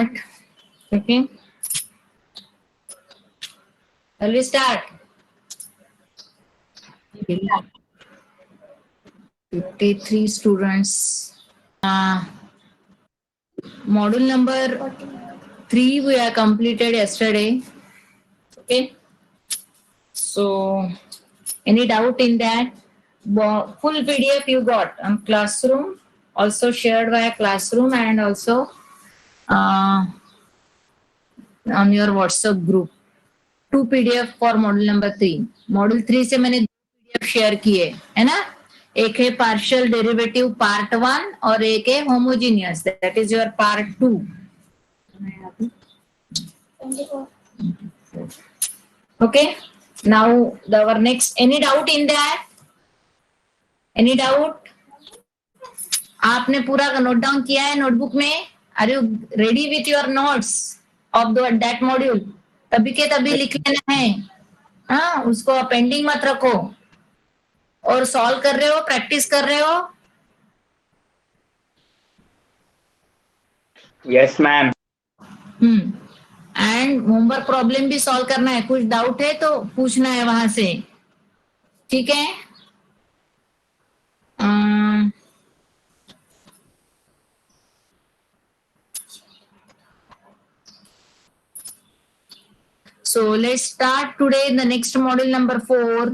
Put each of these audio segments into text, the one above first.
start. Okay. Shall we start? 53 students. Module number 3 we have completed yesterday. Okay. So, any doubt in that? Full PDF you got on Classroom, also shared via Classroom and also on your WhatsApp group. 2 PDF for module number 3. Module 3 से मैंने 2 PDF share किए है ना. एक है partial derivative part 1 और एक है homogeneous, that is your part 2. Okay. Now our next, any doubt in that? Any doubt? आपने पूरा नोट डाउन किया है नोटबुक में? Are you ready with your notes of that module? तभी के तभी लिख लेना है. हाँ, उसको पेंडिंग मत रखो. और सॉल्व कर रहे हो, प्रैक्टिस कर रहे हो? Yes ma'am. And homework problem भी सॉल्व करना है. कुछ डाउट है तो पूछना है वहां से. ठीक है. So let's start today the next module number 4.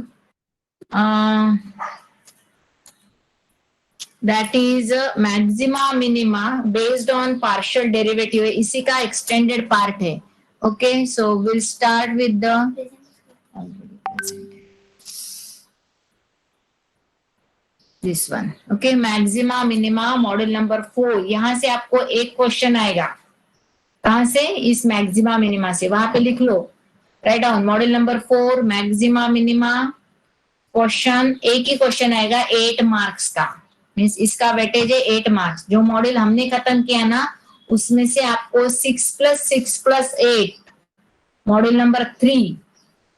That is maxima minima based on partial derivative. इसी का extended part है. Okay, so we'll start with the this one. Okay, maxima minima module number 4. यहाँ से आपको एक question आएगा. कहाँ से? इस मैक्सिमा मिनिमा से. वहां पे लिख लो. Write down module number 4 maxima minima. Question एक ही क्वेश्चन आएगा 8 मार्क्स का. मीन्स इसका वेटेज है 8 मार्क्स. जो मॉड्यूल हमने खत्म किया ना उसमें से आपको 6 + 6 + 8 मॉड्यूल नंबर 3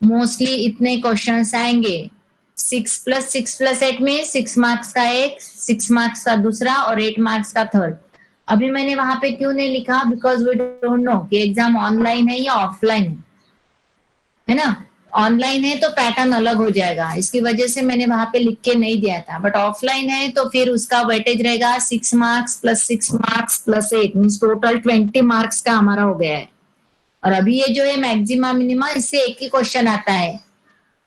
मोस्टली इतने क्वेश्चंस आएंगे. 6 + 6 + 8 में 6 मार्क्स का एक, 6 मार्क्स का दूसरा और 8 मार्क्स का थर्ड. अभी मैंने वहां पे क्यों नहीं लिखा? बिकॉज वी डोंट नो कि एग्जाम ऑनलाइन है या ऑफलाइन है ना. ऑनलाइन है तो पैटर्न अलग हो जाएगा, इसकी वजह से मैंने वहां पे लिख के नहीं दिया था. बट ऑफलाइन है तो फिर उसका वेटेज रहेगा 6 marks + 6 marks + 8 means total 20 marks का हमारा हो गया है. और अभी ये जो है मैक्सिमा मिनिमा, इससे एक ही क्वेश्चन आता है,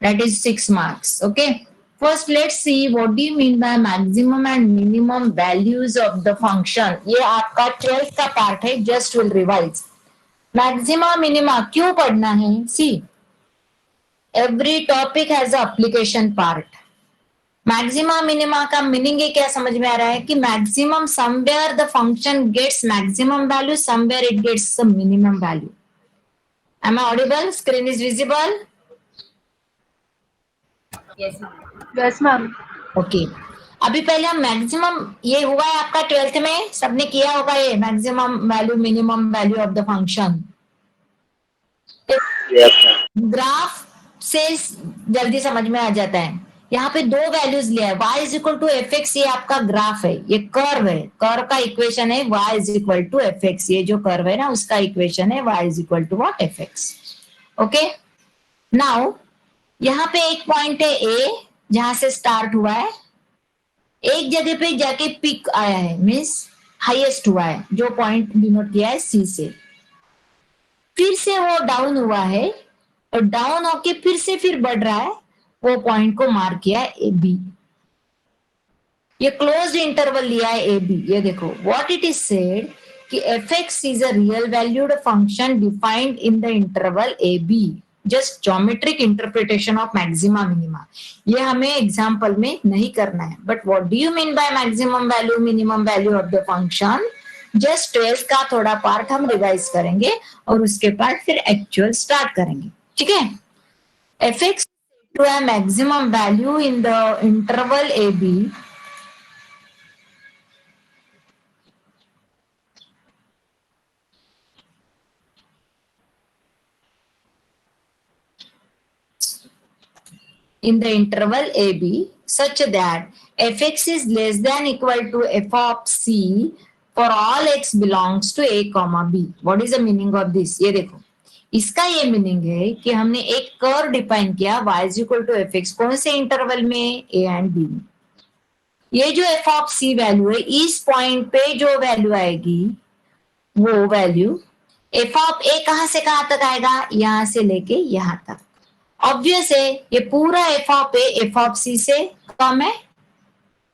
that is 6 marks. Okay. First let's see what do you mean by maximum and minimum values of the function. ये आपका 12th का पार्ट है. Just will revise. Maxima minima क्यों पढ़ना है? See, every topic has a application part. Maxima minima का meaning ये क्या समझ में आ रहा है कि maximum somewhere the function gets maximum value, somewhere it gets the minimum value. Am I audible? Screen is visible? Yes ma'am. Okay. अभी पहले हम मैक्सिमम, ये हुआ है आपका 12th में, सबने किया होगा ये maximum value minimum value of the function. Graph से जल्दी समझ में आ जाता है. यहाँ पे 2 वैल्यूज लिया है. y = fx, ये आपका ग्राफ है, ये कर्व है. कर्व का इक्वेशन है y = fx. ये जो कर्व है ना उसका इक्वेशन है y = what? fx. Okay. Now यहाँ पे एक पॉइंट है a जहां से स्टार्ट हुआ है. एक जगह पे जाके पिक आया है, मीन्स हाईएस्ट हुआ है, जो पॉइंट डिनोट किया है c से. फिर से वो डाउन हुआ है और डाउन होके फिर बढ़ रहा है. वो पॉइंट को मार्क किया है ए बी. ये क्लोज्ड इंटरवल लिया है ए बी. ये देखो व्हाट इट इज सेड कि fx is a real valued function defined in the interval A B. Just geometric interpretation of maxima minima. ये हमें एग्जाम्पल में नहीं करना है. But what do you mean by maximum value minimum value of the function? जस्ट 12 का थोड़ा part हम रिवाइज करेंगे और उसके बाद फिर एक्चुअल स्टार्ट करेंगे. ठीक है. fx to a maximum value in the interval AB in the interval AB such that fx is less than equal to f of c for all x belongs to a comma b। What is the meaning of this? ये देखो, इसका ये meaning है कि हमने एक curve define किया y is equal to F X, कौन से इंटरवल में? a एंड b में। ये जो एफ ऑफ सी वैल्यू है, इस पॉइंट पे जो वैल्यू आएगी वो वैल्यू एफ ऑफ ए कहां से कहां तक आएगा? यहां से लेके यहां तक। ऑब्वियस है ये पूरा f of a f of सी से कम है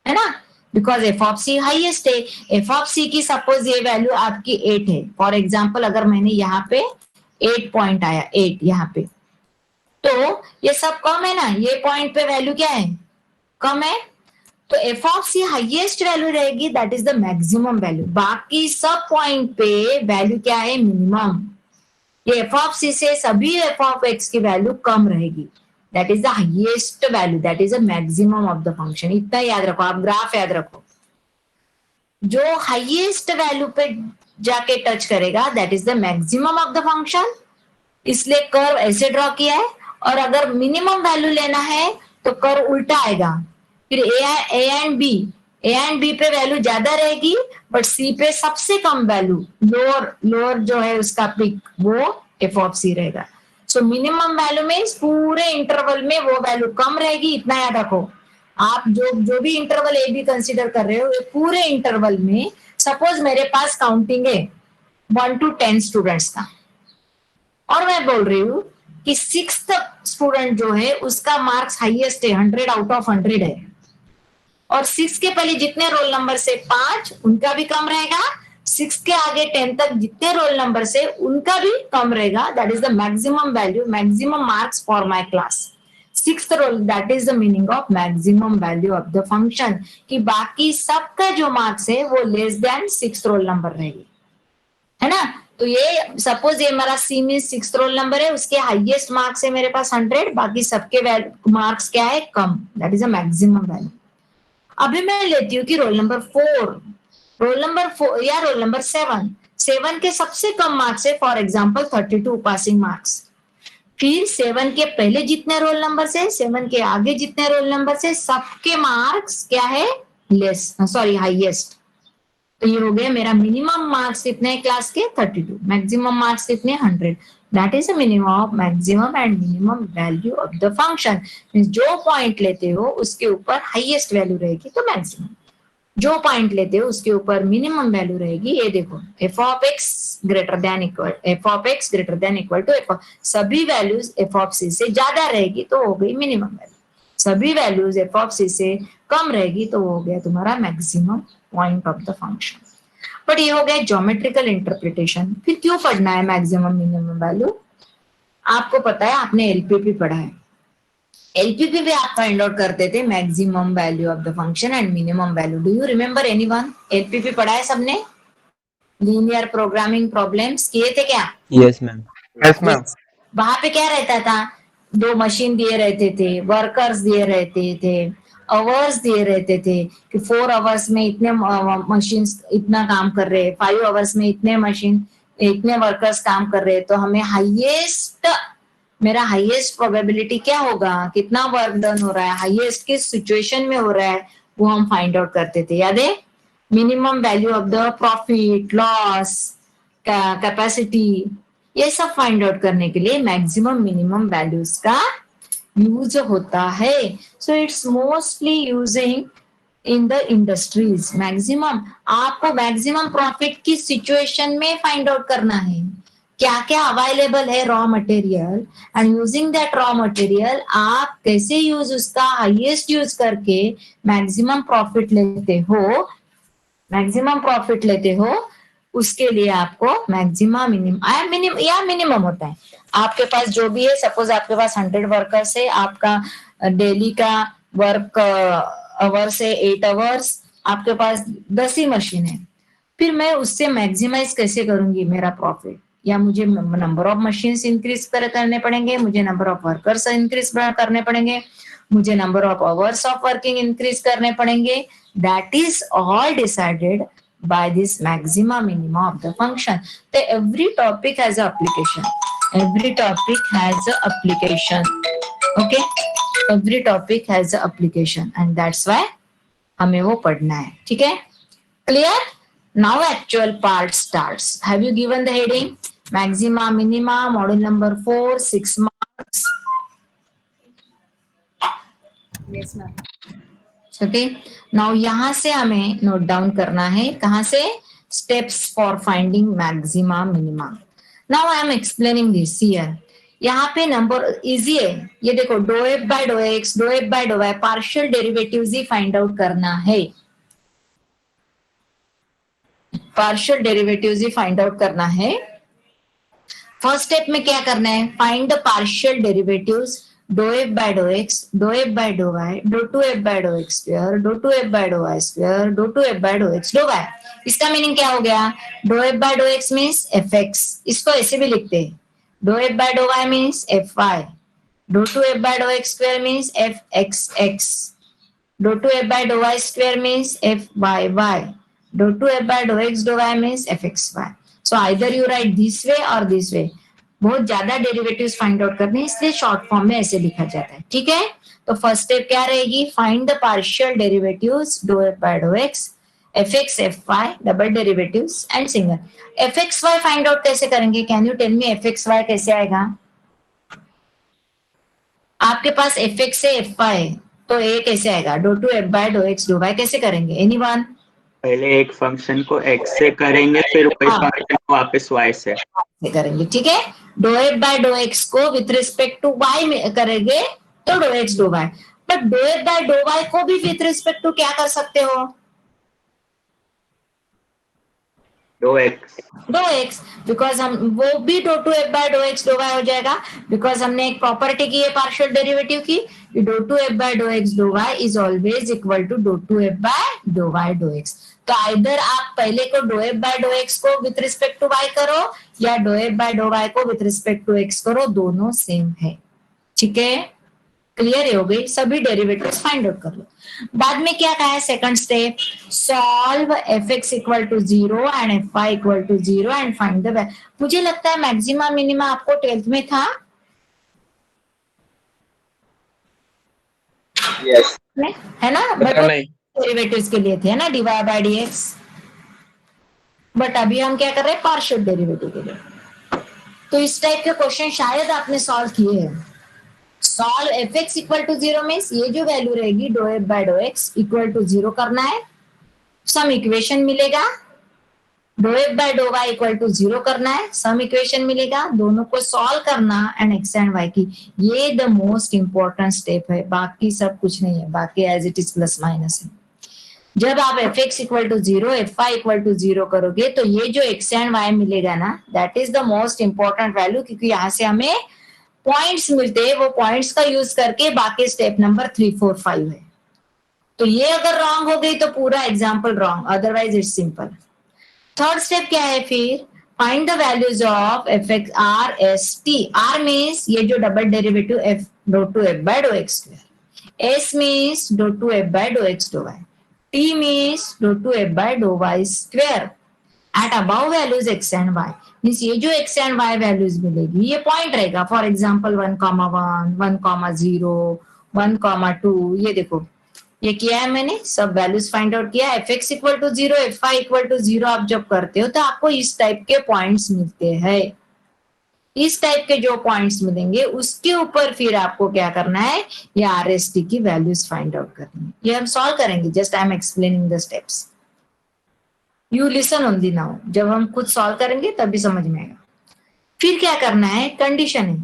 ना, because f of c highest है। एफ ऑफ सी की सपोज ये वैल्यू आपकी 8 है फॉर एग्जाम्पल, अगर मैंने यहाँ पे 8 पॉइंट आया 8 यहाँ पे, तो ये सब कम है ना, ये पॉइंट पे वैल्यू क्या है? कम है। तो f of c highest value रहेगी, that is the maximum value. बाकी सब पॉइंट पे वैल्यू क्या है? मिनिमम। ये एफ ऑफ सी से सभी एफ ऑफ एक्स की वैल्यू कम रहेगी, that is the highest value, that is the maximum of the function. इतना याद रखो, आप ग्राफ याद रखो, जो हाइएस्ट वैल्यू पे जाके टच करेगा that is the maximum of the function. इसलिए कर्व ऐसे ड्रॉ किया है। और अगर मिनिमम वैल्यू लेना है तो कर्व उल्टा आएगा, फिर ए एंड बी पे वैल्यू ज्यादा रहेगी, बट सी पे सबसे कम वैल्यू, लोअर जो है उसका पिक, वो एफ ऑफ सी रहेगा। सो मिनिमम वैल्यू में पूरे इंटरवल में वो वैल्यू कम रहेगी, इतना याद रखो। आप जो भी इंटरवल ए बी कंसिडर कर रहे हो, पूरे इंटरवल में सपोज मेरे पास काउंटिंग है 1 to 10 स्टूडेंट्स का, और मैं बोल रही हूँ कि 6th स्टूडेंट जो है उसका मार्क्स हाईएस्ट है, 100 आउट ऑफ 100 है, और 6 के पहले जितने रोल नंबर से 5 उनका भी कम रहेगा, 6 के आगे 10 तक जितने रोल नंबर से उनका भी कम रहेगा, that is the maximum value, maximum marks for my class. 6th roll, that is the meaning of maximum value of the function, कि बाकी सबका जो मार्क्स है वो less then 6th roll number रहेगी, है ना। तो ये सपोज ये मेरा सी में 6th रोल नंबर है, उसके हाईएस्ट मार्क्स है मेरे पास 100, बाकी सबके मार्क्स क्या है? कम, that is a maximum value. अभी मैं लेती हूँ कि रोल नंबर 4 या रोल नंबर 7 के सबसे कम मार्क्स है फॉर एग्जाम्पल 32 पासिंग मार्क्स। फिर 7 के पहले जितने रोल नंबर से, 7 के आगे जितने रोल नंबर से, सबके मार्क्स क्या है? Less, sorry highest. तो ये हो गया मेरा मिनिमम मार्क्स कितने क्लास के? 32, मैक्सिमम मार्क्स कितने? 100। That is the minimum of maximum and minimum value of the function. जो पॉइंट लेते हो उसके ऊपर हाईएस्ट वैल्यू रहेगी तो मैक्सिमम, जो पॉइंट लेते हो उसके ऊपर मिनिमम वैल्यू रहेगी। ये देखो, F of X greater than equal to F, सभी वैल्यूज एफ ऑफ सी से ज्यादा रहेगी तो हो गई मिनिमम वैल्यू, सभी वैल्यूज एफ ऑफ सी से कम रहेगी तो हो गया तुम्हारा maximum point of the function. But ये हो गया ज्योमेट्रिकल इंटरप्रिटेशन। फिर क्यों पढ़ना है मैक्सिमम मिनिमम वैल्यू? आपको पता है, आपने एलपीपी पढ़ा है, एलपीपी भी आप फाइंड आउट करते थे maximum value of the function and minimum value. Do you remember anyone? LPP पढ़ा है सबने? लीनियर प्रोग्रामिंग प्रॉब्लम्स किए थे क्या? Yes ma'am. Yes ma'am. वहां पे क्या रहता था? 2 मशीन दिए रहते थे, वर्कर्स दिए रहते थे, अवर्स दिए रहते थे कि 4 आवर्स में इतने मशीन इतना काम कर रहे हैं, 5 आवर्स में इतने मशीन इतने वर्कर्स काम कर रहे हैं, तो हमें मेरा हाईएस्ट प्रोबेबिलिटी क्या होगा, कितना वर्क डन हो रहा है, हाईएस्ट किस सिचुएशन में हो रहा है, वो हम फाइंड आउट करते थे, याद है? Minimum value of the profit, loss, capacity, ये सब फाइंड आउट करने के लिए मैक्सिमम मिनिमम वैल्यूज का यूज होता है। So it's mostly using in the industries. Maximum, आपको मैक्सिमम प्रॉफिट की सिचुएशन में फाइंड आउट करना है, क्या क्या अवेलेबल है raw material, and using that raw material आप कैसे यूज उसका हाईएस्ट यूज करके मैक्सिमम प्रॉफिट लेते हो, उसके लिए आपको मैक्सिमम मिनिमम होता है। आपके पास जो भी है, सपोज आपके पास 100 वर्कर्स है, आपका डेली का वर्क आवर्स है 8 आवर्स, आपके पास 10 ही मशीन है, फिर मैं उससे मैक्सिमाइज कैसे करूंगी मेरा प्रॉफिट? या मुझे नंबर ऑफ मशीन्स इंक्रीज करने पड़ेंगे, मुझे नंबर ऑफ वर्कर्स इंक्रीज करने पड़ेंगे, मुझे number of hours of working increase करने पड़ेंगे। That is all decided by this maxima minima of the function. So every topic has an application. Okay, every topic has an application and that's why हमें वो पढ़ना है, ठीक है? Clear? Now actual part starts. Have you given the heading? Maxima, minima, module number 4, 6 marks. Yes, ma'am. Okay. Now यहाँ से हमें note down करना है. कहाँ से? Steps for finding maxima, minima. Now I am explaining this here. यहाँ पे number easy है. ये देखो dou F by dough x, dou F by dough Y, partial derivatives ही फाइंड आउट करना है. पार्शियल डेरिवेटिव्स ही फाइंड आउट करना है. फर्स्ट स्टेप में क्या करना है? Find the partial derivatives dou F by dough x, dou F by dough Y, dou two F by dough x square, dou two F by dough Y square, dou two F by dough x dough Y. इसका meaning क्या हो गया? Dou F by dough X means F X. इसको ऐसे भी लिखते हैं. Dou F by dough Y means F Y. Dou two F by dough x square means F X X. Dou two F by dough Y square means F Y Y. Dou two F by dough x dough Y means F x Y. So either you write this way or this वे. बहुत ज्यादा derivatives find out करने, इसलिए short form में ऐसे लिखा जाता है. ठीक है. तो फर्स्ट स्टेप क्या रहेगी? Find the partial derivatives dou F by dough X, F x F Y, double derivatives and single. F x Y find out कैसे करेंगे? Can you tell me F x Y कैसे आएगा? आपके पास F X से F Y, तो A कैसे आएगा? Dou two F by dough x dough Y कैसे करेंगे? एनीवन? पहले एक फंक्शन को x से करेंगे, फिर वही फंक्शन को वापस y से करेंगे. ठीक है. Dough F by dough X को विथ रिस्पेक्ट टू वाई में करेंगे तो dou x dough Y. But dou F by dough Y को भी विथ रिस्पेक्ट टू क्या कर सकते हो? डो x, बिकॉज हम वो भी dou two F by dough x dough Y हो जाएगा. बिकॉज हमने एक प्रॉपर्टी की है पार्शियल डेरिवेटिव की, dou two F by dough x dough Y is always equal to dou two F by dough Y dou X. तो either आप पहले को dou F by dough X को विथ रिस्पेक्ट टू वाई करो या dou F by dough Y को with respect to x करो, दोनों सेम है. ठीक है. क्लियर हो गई. सभी डेरिवेटिव्स फाइंड आउट कर लो. बाद में क्या कहा है? Second step, solve F x equal to 0 and F Y equal to 0 and find the value. मुझे लगता है मैक्सिमा मिनिमा आपको 12th में था. yes. है ना? बट डेरिवेटिव्स के लिए थे ना, dy बाय dx. बट अभी हम क्या कर रहे हैं? पार्शियल डेरिवेटिव के लिए. तो इस टाइप के क्वेश्चन शायद आपने सॉल्व किए हैं. Solve F x equal to 0 means ये जो वैल्यू रहेगी dou F by dough X equal to 0 करना है. सम इक्वेशन मिलेगा. Dou F by dough Y equal to 0 करना है. सम इक्वेशन मिलेगा. दोनों को सॉल्व करना एंड एक्स एंड वाई की. ये द मोस्ट इंपॉर्टेंट स्टेप है. बाकी सब कुछ नहीं है. बाकी as it is plus minus है. जब आप F x equal to 0, F Y equal to 0 करोगे तो ये जो एक्स एंड वाई मिलेगा ना, that is the most important value. क्योंकि यहाँ से हमें पॉइंट्स मिलते हैं. वो पॉइंट्स का यूज करके बाकी स्टेप नंबर 3, 4, 5 है. तो ये अगर रॉन्ग हो गई तो पूरा example wrong, otherwise it's simple. Third step क्या है फिर? Find the values of F X R S T. R means ये जो double derivative F dou two F by dough x square. S means dou two F by dough x dough Y. T means dou two F by dough Y square. At above values X and Y means ये जो x and Y values मिलेगी ये point रहेगा. For example 1,1, 1,0, 1,2. ये देखो ये किया है मैंने, सब वैल्यूज फाइंड आउट किया. F x equal to 0, F Y equal to 0 आप जब करते हो तो आपको इस टाइप के पॉइंट्स मिलते हैं. इस टाइप के जो पॉइंट्स मिलेंगे उसके ऊपर फिर आपको क्या करना है? ये आर एस टी की वैल्यूज फाइंड आउट करनी है. ये हम सॉल्व करेंगे. Just I am explaining the steps. You listen only now. जब हम खुद सॉल्व करेंगे तभी समझ में आएगा. फिर क्या करना है? कंडीशन है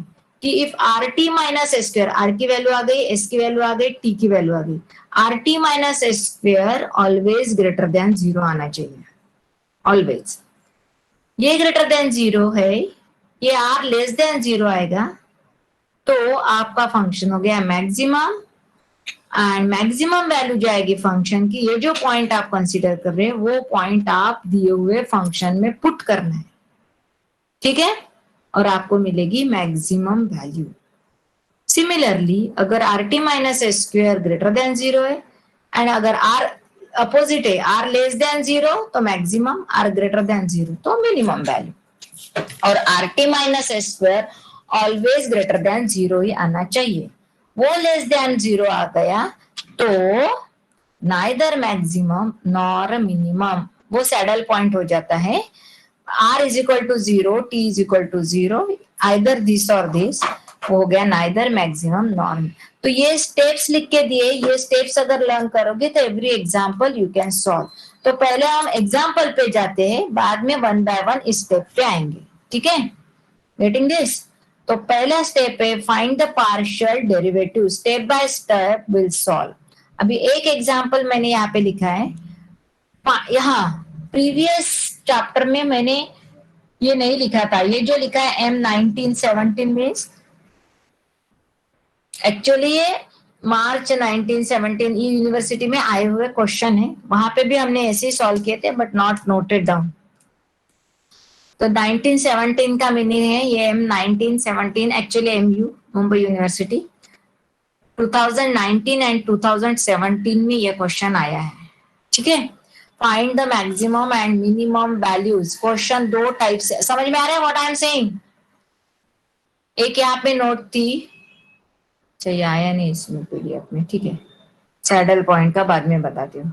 कि if R T minus S square, R की वैल्यू आ गई, एस की वैल्यू आ गई, टी की वैल्यू आ गई. R T minus S square always greater than 0 आना चाहिए. ऑलवेज. ये ग्रेटर देन 0 है. ये आर लेस देन 0 आएगा तो आपका फंक्शन हो गया मैक्सिमम. एंड मैक्सिमम वैल्यू जाएगी फंक्शन की. ये जो पॉइंट आप कंसीडर कर रहे हैं वो पॉइंट आप दिए हुए फंक्शन में पुट करना है. ठीक है. और आपको मिलेगी मैक्सिमम वैल्यू. सिमिलरली अगर R T minus S square greater than 0 है एंड अगर आर अपोजिट है, आर लेस देन 0 तो मैक्सिमम, आर ग्रेटर देन 0 तो मिनिमम वैल्यू. और R T minus S square always greater than 0 ही आना चाहिए. वो लेस देन 0 आ गया तो नाइदर मैक्सिमम नॉर मिनिमम. वो सैडल पॉइंट हो जाता है। r is equal to 0, t is equal to 0, either this or this, हो गया नाइदर मैक्सिमम नॉर्म। तो ये स्टेप्स लिख के दिए, ये स्टेप्स अगर लर्न करोगे तो every example you can solve. तो पहले हम एग्जाम्पल पे जाते हैं, बाद में वन बाय वन स्टेप पे आएंगे, ठीक है? Getting this? तो पहला स्टेप है find the partial derivative, step by step will solve. अभी एक एग्जाम्पल मैंने यहाँ पे लिखा है, यहाँ प्रीवियस चैप्टर में मैंने ये नहीं लिखा था, ये जो लिखा है M1917 में, एक्चुअली ये मार्च 1917 यूनिवर्सिटी में आए हुए क्वेश्चन है, वहां पे भी हमने ऐसे ही सॉल्व किए थे बट नॉट नोटेड डाउन। तो 1917 का मीनिंग है ये M1917, actually MU Mumbai university 2019 and 2017 में ये क्वेश्चन आया है, ठीक है? Find the maximum and minimum values. Question दो टाइप से, समझ में आ रहा है व्हाट आई एम सेइंग? एक यहाँ पे नोट थी, चाहिए आया नहीं इसमें पीडीएफ में, ठीक है? सैडल पॉइंट का बाद में बताती हूँ।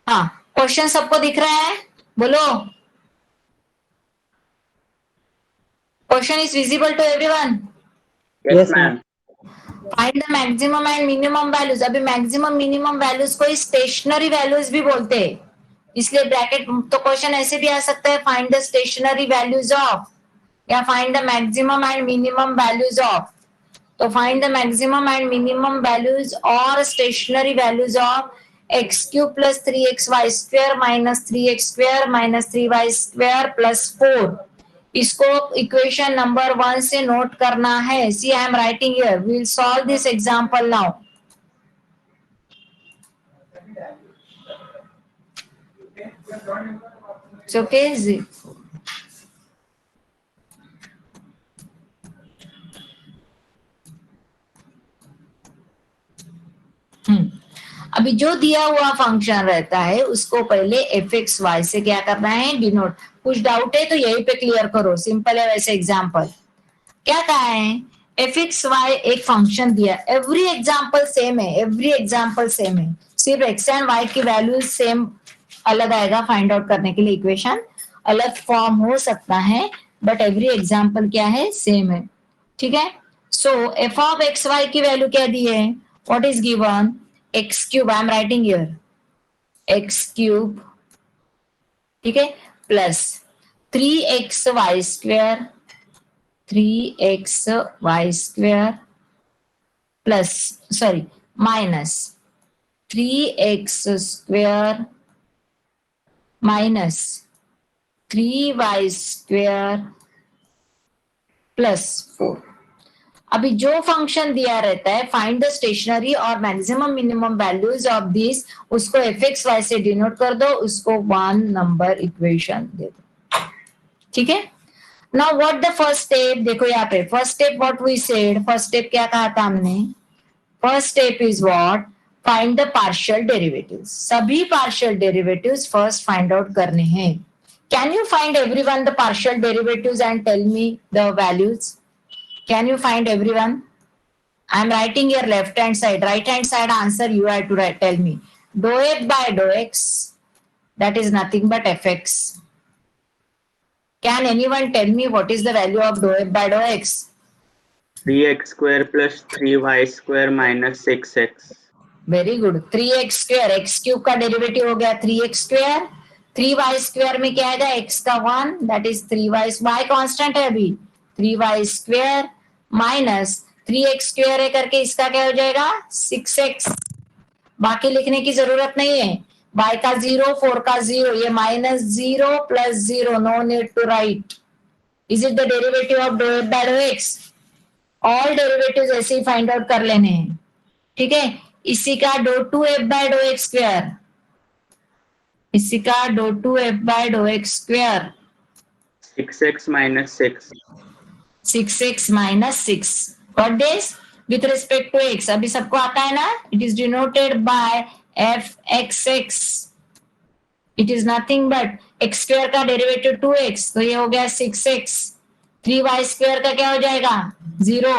हाँ, क्वेश्चन सबको दिख रहा है? बोलो, question is visible to everyone? Yes ma'am. Find the maximum and minimum values. अभी मैक्सिमम मिनिमम वैल्यूज को स्टेशनरी वैल्यूज भी बोलते हैं, इसलिए ब्रैकेट, तो क्वेश्चन ऐसे भी आ सकता है find the stationary values of, या find the maximum and minimum values of. तो find the maximum and minimum values और stationary values of x cube plus 3xy square minus 3x square minus 3y square plus 4। इसको equation number 1 से note करना है। See I am writing here, we will solve this example now. It's okay, Z? अभी जो दिया हुआ function रहता है उसको पहले fxy से क्या करना है, डिनोट। कुछ डाउट है तो यही पे क्लियर करो, सिंपल है वैसे एग्जांपल। क्या कहा है, fxy एक फंक्शन दिया, एवरी एग्जांपल सेम है, एवरी एग्जांपल सेम है, सिर्फ x एंड y की वैल्यूज सेम अलग आएगा फाइंड आउट करने के लिए, इक्वेशन अलग फॉर्म हो सकता है बट एवरी एग्जांपल क्या है, सेम है, ठीक है? सो f ऑफ xy की वैल्यू क्या दी है, what is given, x cube, I am writing here x cube, ठीक है, plus 3xy square, 3xy square plus, sorry, minus 3x square minus 3y square plus 4। अभी जो फंक्शन दिया रहता है फाइंड द स्टेशनरी और maximum minimum values of this, उसको fxy से डिनोट कर दो, उसको 1 नंबर इक्वेशन दे दो, ठीक है? Now what the first step, देखो यहाँ पे first step what we said, first step क्या कहा था हमने, first step is what, find the partial derivatives. सभी partial derivatives first find out करने हैं। Can you find everyone the partial derivatives and tell me the values? Can you find everyone? I am writing your left hand side, right hand side answer you have to right, tell me. dou f by dou x, that is nothing but fx. Can anyone tell me what is the value of dou f by dou x? 3x square plus 3y square minus 6x. Very good, 3x square, x cube का derivative हो गया 3x square, 3y square में क्या आएगा, x का 1, that is 3y, y constant है अभी, 3y square minus 3x square है करके इसका क्या हो जाएगा, 6x। बाकी लिखने की जरूरत नहीं है, y का 0, 4 का 0, ये minus 0 plus 0, no need to write. Is it the derivative of dou f by dou x? All derivatives ऐसे ही फाइंड आउट कर लेने हैं, ठीक है? इसी का dou 2f by dou x square, इसी का dou 2f by dou x square, 6x minus 6. 6x minus 6, what this with respect to x, अभी सबको आता है ना, it is denoted by fxx, it is nothing but x square का derivative 2x, तो ये हो गया 6x, 3y स्क्वायर का क्या हो जाएगा 0,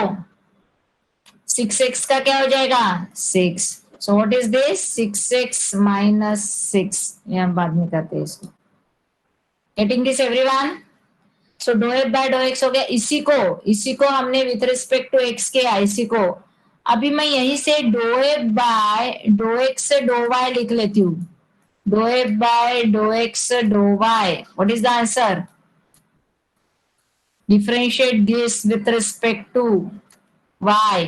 6x का क्या हो जाएगा 6, so what is this, 6x minus 6, यहाँ बाद में करते हैं इसको, getting this everyone? So do F by dough x हो गया। इसी को हमने विथ रिस्पेक्ट टू एक्स किया, इसी को। अभी मैं यहीं से डो एफ बाय डो एक्स से डो वाई लिख लेती हूँ। डो F by dough x dough y, what is the answer? Differentiate this with respect to y,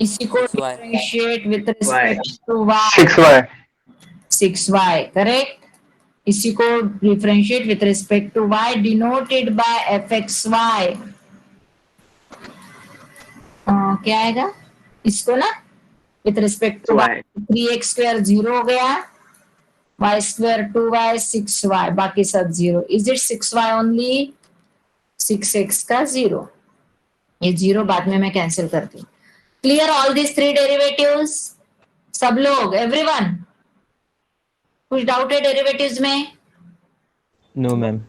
इसी को 6y. Differentiate with respect to y, 6y. 6y, correct. इसी को differentiate with respect to y, denoted by fxy। क्या आएगा इसको ना, with respect to y, 3x square 0 हो गया, y स्क्वायर 2y 6y, बाकी सब 0। Is it 6y only? 6x का 0, ये 0 बाद में मैं कैंसिल करती हूँ। Clear all this 3 derivatives? सब लोग, एवरीवन? कुछ डाउट है डेरिवेटिव्स में? No ma'am.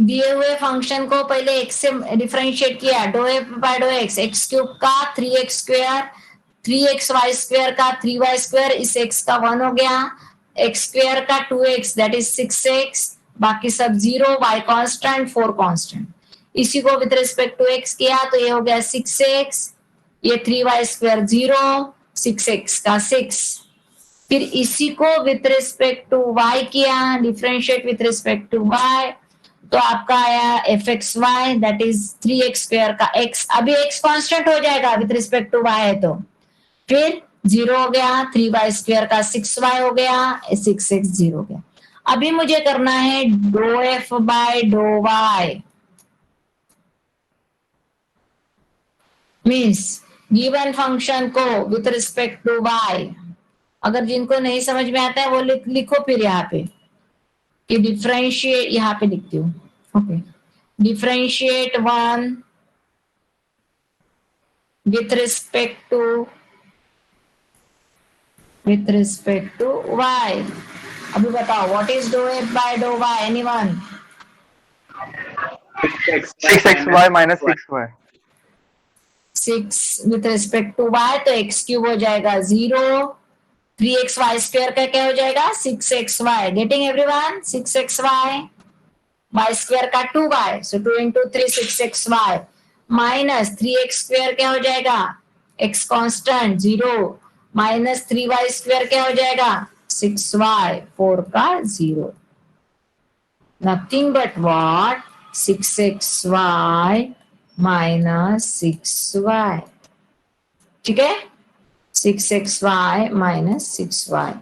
दिए हुए फंक्शन को पहले x से डिफरेंशिएट किया, डो F by dough x, x cube का 3x square, 3x Y square का 3y स्क्वायर, इस x का 1 हो गया, x स्क्वायर का 2x दैट इज 6x, बाकी सब 0, y कांस्टेंट 4 कांस्टेंट। इसी को विद रिस्पेक्ट टू x किया तो ये हो गया 6x, ये 3y स्क्वायर 0, 6x का 6। फिर इसी को विथ रिस्पेक्ट टू y किया, differentiate with respect to y, तो आपका आया f x y that is 3x square का x। अभी x कांस्टेंट हो जाएगा विथ रिस्पेक्ट टू y है तो, फिर 0 हो गया, 3y स्क्वायर का 6y हो गया, 6x 0 हो गया। अभी मुझे करना है dough F by dough Y, means given function को विथ रिस्पेक्ट टू y। अगर जिनको नहीं समझ में आता है वो लिखो फिर यहाँ पे कि डिफरेंशिएट, यहाँ पे लिखती हूँ, okay, differentiate 1 with respect to y। अभी बताओ व्हाट इज डो एफ बाय डो y, anyone? 6xy minus 6y. 6 with respect to y तो x क्यूब हो जाएगा 0, 3xy स्क्वायर का क्या हो जाएगा 6xy, getting everyone? 6xy, y square का 2y, सो 2 into 3 6xy, minus 3x square क्या हो जाएगा, x constant 0, minus 3y square क्या हो जाएगा 6y, 4 का 0, nothing but what 6xy minus 6y, ठीक है, 6xy माइनस 6y।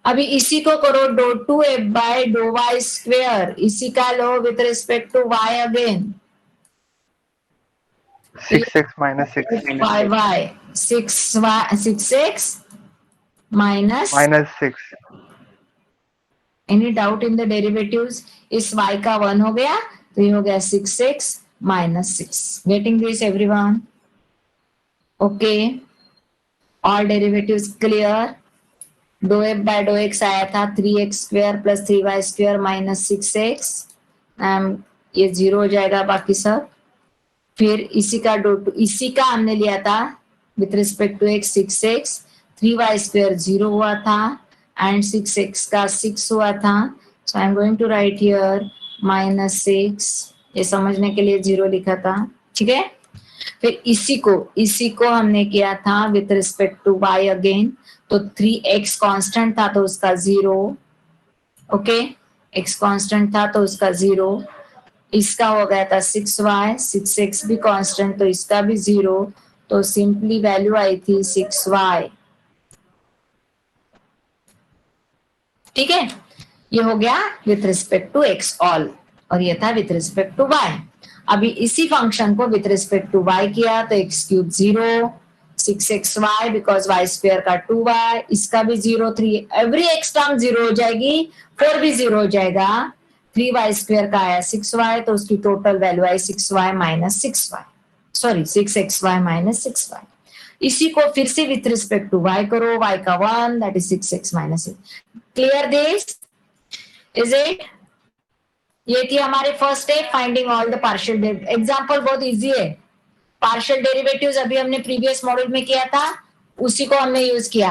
अभी इसी को करो do two F by dough y square, इसी का लो with respect to y again, 6x minus 6 5y, 6x minus minus 6. Any doubt in the derivatives? इस y का 1 हो गया तो ये हो गया 6x minus 6, getting this everyone? Okay, all derivatives clear? डो एफ बाय डो एक्स आया था 3x square plus 3y square minus 6x, ये 0 हो जाएगा बाकी सब। फिर इसी का इसी का हमने लिया था with respect to x 6x, 3y square 0 हुआ था एंड 6x का 6 हुआ था, so I am going to write here minus 6, ये समझने के लिए 0 लिखा था, ठीक है। फिर इसी को हमने किया था with respect to y again, तो 3x कांस्टेंट था तो उसका 0, ओके, x कांस्टेंट था तो उसका 0, इसका हो गया था 6y, 6x भी कांस्टेंट तो इसका भी 0, तो सिंपली वैल्यू आई थी 6y, ठीक है। ये हो गया with respect to x all, और ये था विथ रिस्पेक्ट टू y। अभी इसी फंक्शन को विथ रिस्पेक्ट टू y किया तो x cube 0, 6xy because y square का 2y, इसका भी 0, 3 एवरी x टर्म 0 हो जाएगी, 4 भी 0 हो जाएगा, 3y स्क्वायर का आया 6y तो उसकी टोटल वैल्यू आई 6y minus 6y, sorry 6xy minus 6y। इसी को फिर से विथ रिस्पेक्ट टू y करो, y का 1 that is 6x minus 6। Clear this? Is it? ये थी हमारे first step, finding all the partial derivative. Example बहुत इजी है, पार्शियल डेरिवेटिव्स अभी हमने प्रीवियस मॉड्यूल में किया था, उसी को हमने यूज किया।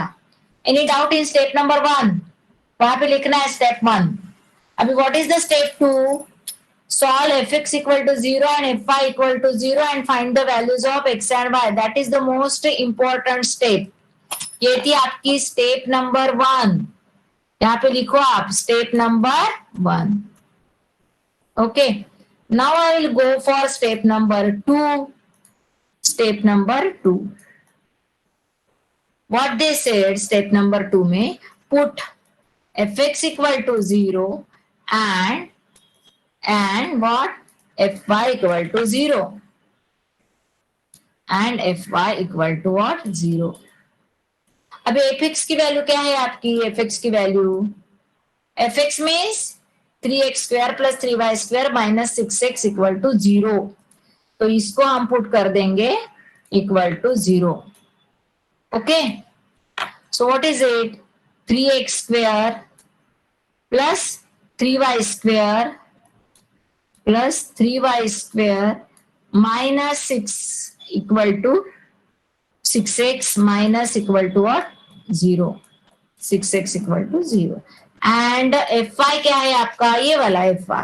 Any doubt in step number 1? वहां पे लिखना है स्टेप 1। अभी what is the step 2? solve fx equal to 0 and fy equal to 0 and find the values of x and y. That is the most important step. ये थी आपकी step number 1। यहाँ पे लिखो आप step number 1। Okay, now I will go for step number 2। Step number 2, what they said step number 2 में, put fx equal to 0 and what, fy equal to 0 and fy equal to what, 0। अब fx की value क्या है आपकी? fx की value, fx means 3x square plus 3y square minus 6x equal to 0। तो इसको हम पुट कर देंगे equal to 0। Okay, so what is it? 3x square plus 3y square plus 3y square minus 6 equal to 6x minus equal to what, 0। 6x equal to 0 and fy क्या है आपका? ये वाला fy।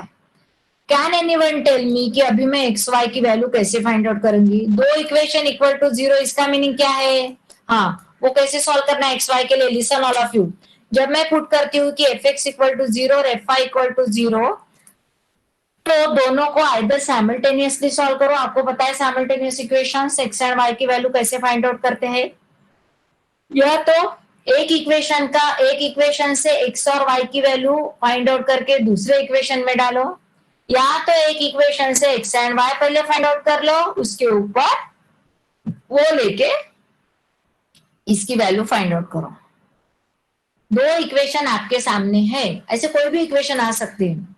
Can anyone tell me कि अभी मैं xy की value कैसे फाइंड आउट करूंगी? दो इक्वेशन इक्वल टू 0, इसका मीनिंग क्या है? हाँ, वो कैसे सॉल्व करना है xy के लिए? लिसन ऑल ऑफ यू, जब मैं पुट करती हूँ कि fx इक्वल टू 0 और fy इक्वल टू 0, तो दोनों को आइदर साइमल्टेनियसली सॉल्व करो। आपको पता है simultaneous equations x and y की वैल्यू कैसे फाइंड आउट करते हैं। या तो एक इक्वेशन से x और y की वैल्यू फाइंड आउट करके दूसरे इक्वेशन में डालो, या तो एक इक्वेशन से x एंड y पहले फाइंड आउट कर लो, उसके ऊपर वो लेके इसकी वैल्यू फाइंड आउट करो। दो इक्वेशन आपके सामने है, ऐसे कोई भी इक्वेशन आ सकती है।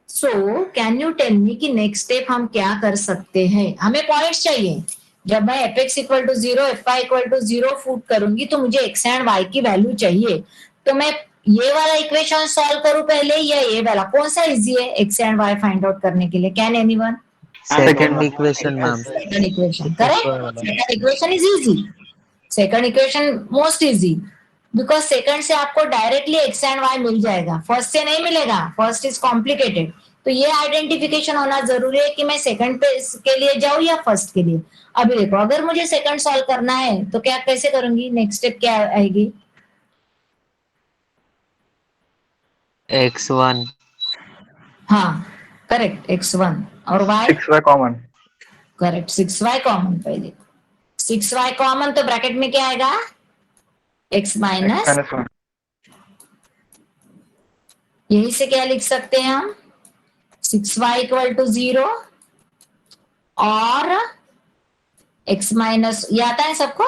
So can you tell me कि नेक्स्ट स्टेप हम क्या कर सकते हैं? हमें पॉइंट्स चाहिए। जब मैं fx equal to 0 fy equal to 0 put करूंगी तो मुझे x एंड y की वैल्यू चाहिए। तो मैं ये वाला इक्वेशन सॉल्व करूं पहले या ये वाला? कौन सा इजी है x and y find out करने के लिए? Can anyone? Second equation, ma'am. Second equation, correct. Second equation is easy, second equation most easy, because second से आपको डायरेक्टली x एंड y मिल जाएगा, फर्स्ट से नहीं मिलेगा, फर्स्ट इज कॉम्प्लिकेटेड। तो ये आइडेंटिफिकेशन होना जरूरी है कि मैं सेकंड पे के लिए जाऊं या फर्स्ट के लिए। अभी देखो, अगर मुझे सेकंड सॉल्व करना है तो क्या कैसे करूंगी? नेक्स्ट स्टेप क्या आएगी? x1 हाँ करेक्ट, x1 और y 6y common, correct, 6y common. पहले 6y कॉमन तो ब्रैकेट में क्या आएगा? x माइनस, -1 यही से क्या लिख सकते हैं हम? 6y इक्वल टू 0 और x माइनस, ये आता है सबको,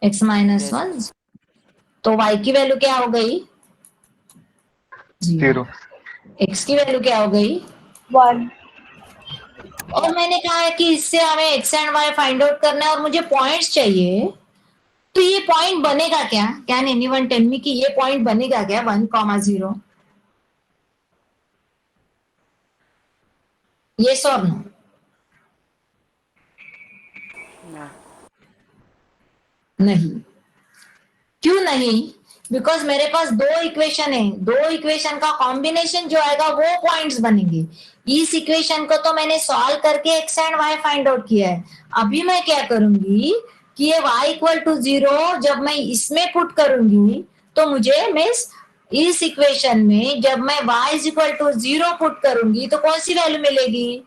x माइनस 1। तो y की वैल्यू क्या हो गई? 0। 0 x की वैल्यू क्या हो गई? 1 और मैंने कहा है कि इससे हमें x and y find out करना है और मुझे पॉइंट्स चाहिए। तो ये पॉइंट बनेगा क्या? कैन एनीवन टेल मी कि ये पॉइंट बनेगा क्या 1,0? यस और नो? नहीं। क्यों नहीं? बिकॉज मेरे पास दो इक्वेशन है, दो इक्वेशन का कॉम्बिनेशन जो आएगा वो पॉइंट्स बनेंगे। इस इक्वेशन को तो मैंने सॉल्व करके x and y find out किया है। अभी मैं क्या करूंगी कि ये y इक्वल टू 0 जब मैं इसमें पुट करूंगी तो मुझे मिस इस इक्वेशन में जब मैं y is equal to 0 put करूंगी तो कौन सी वैल्यू मिलेगी?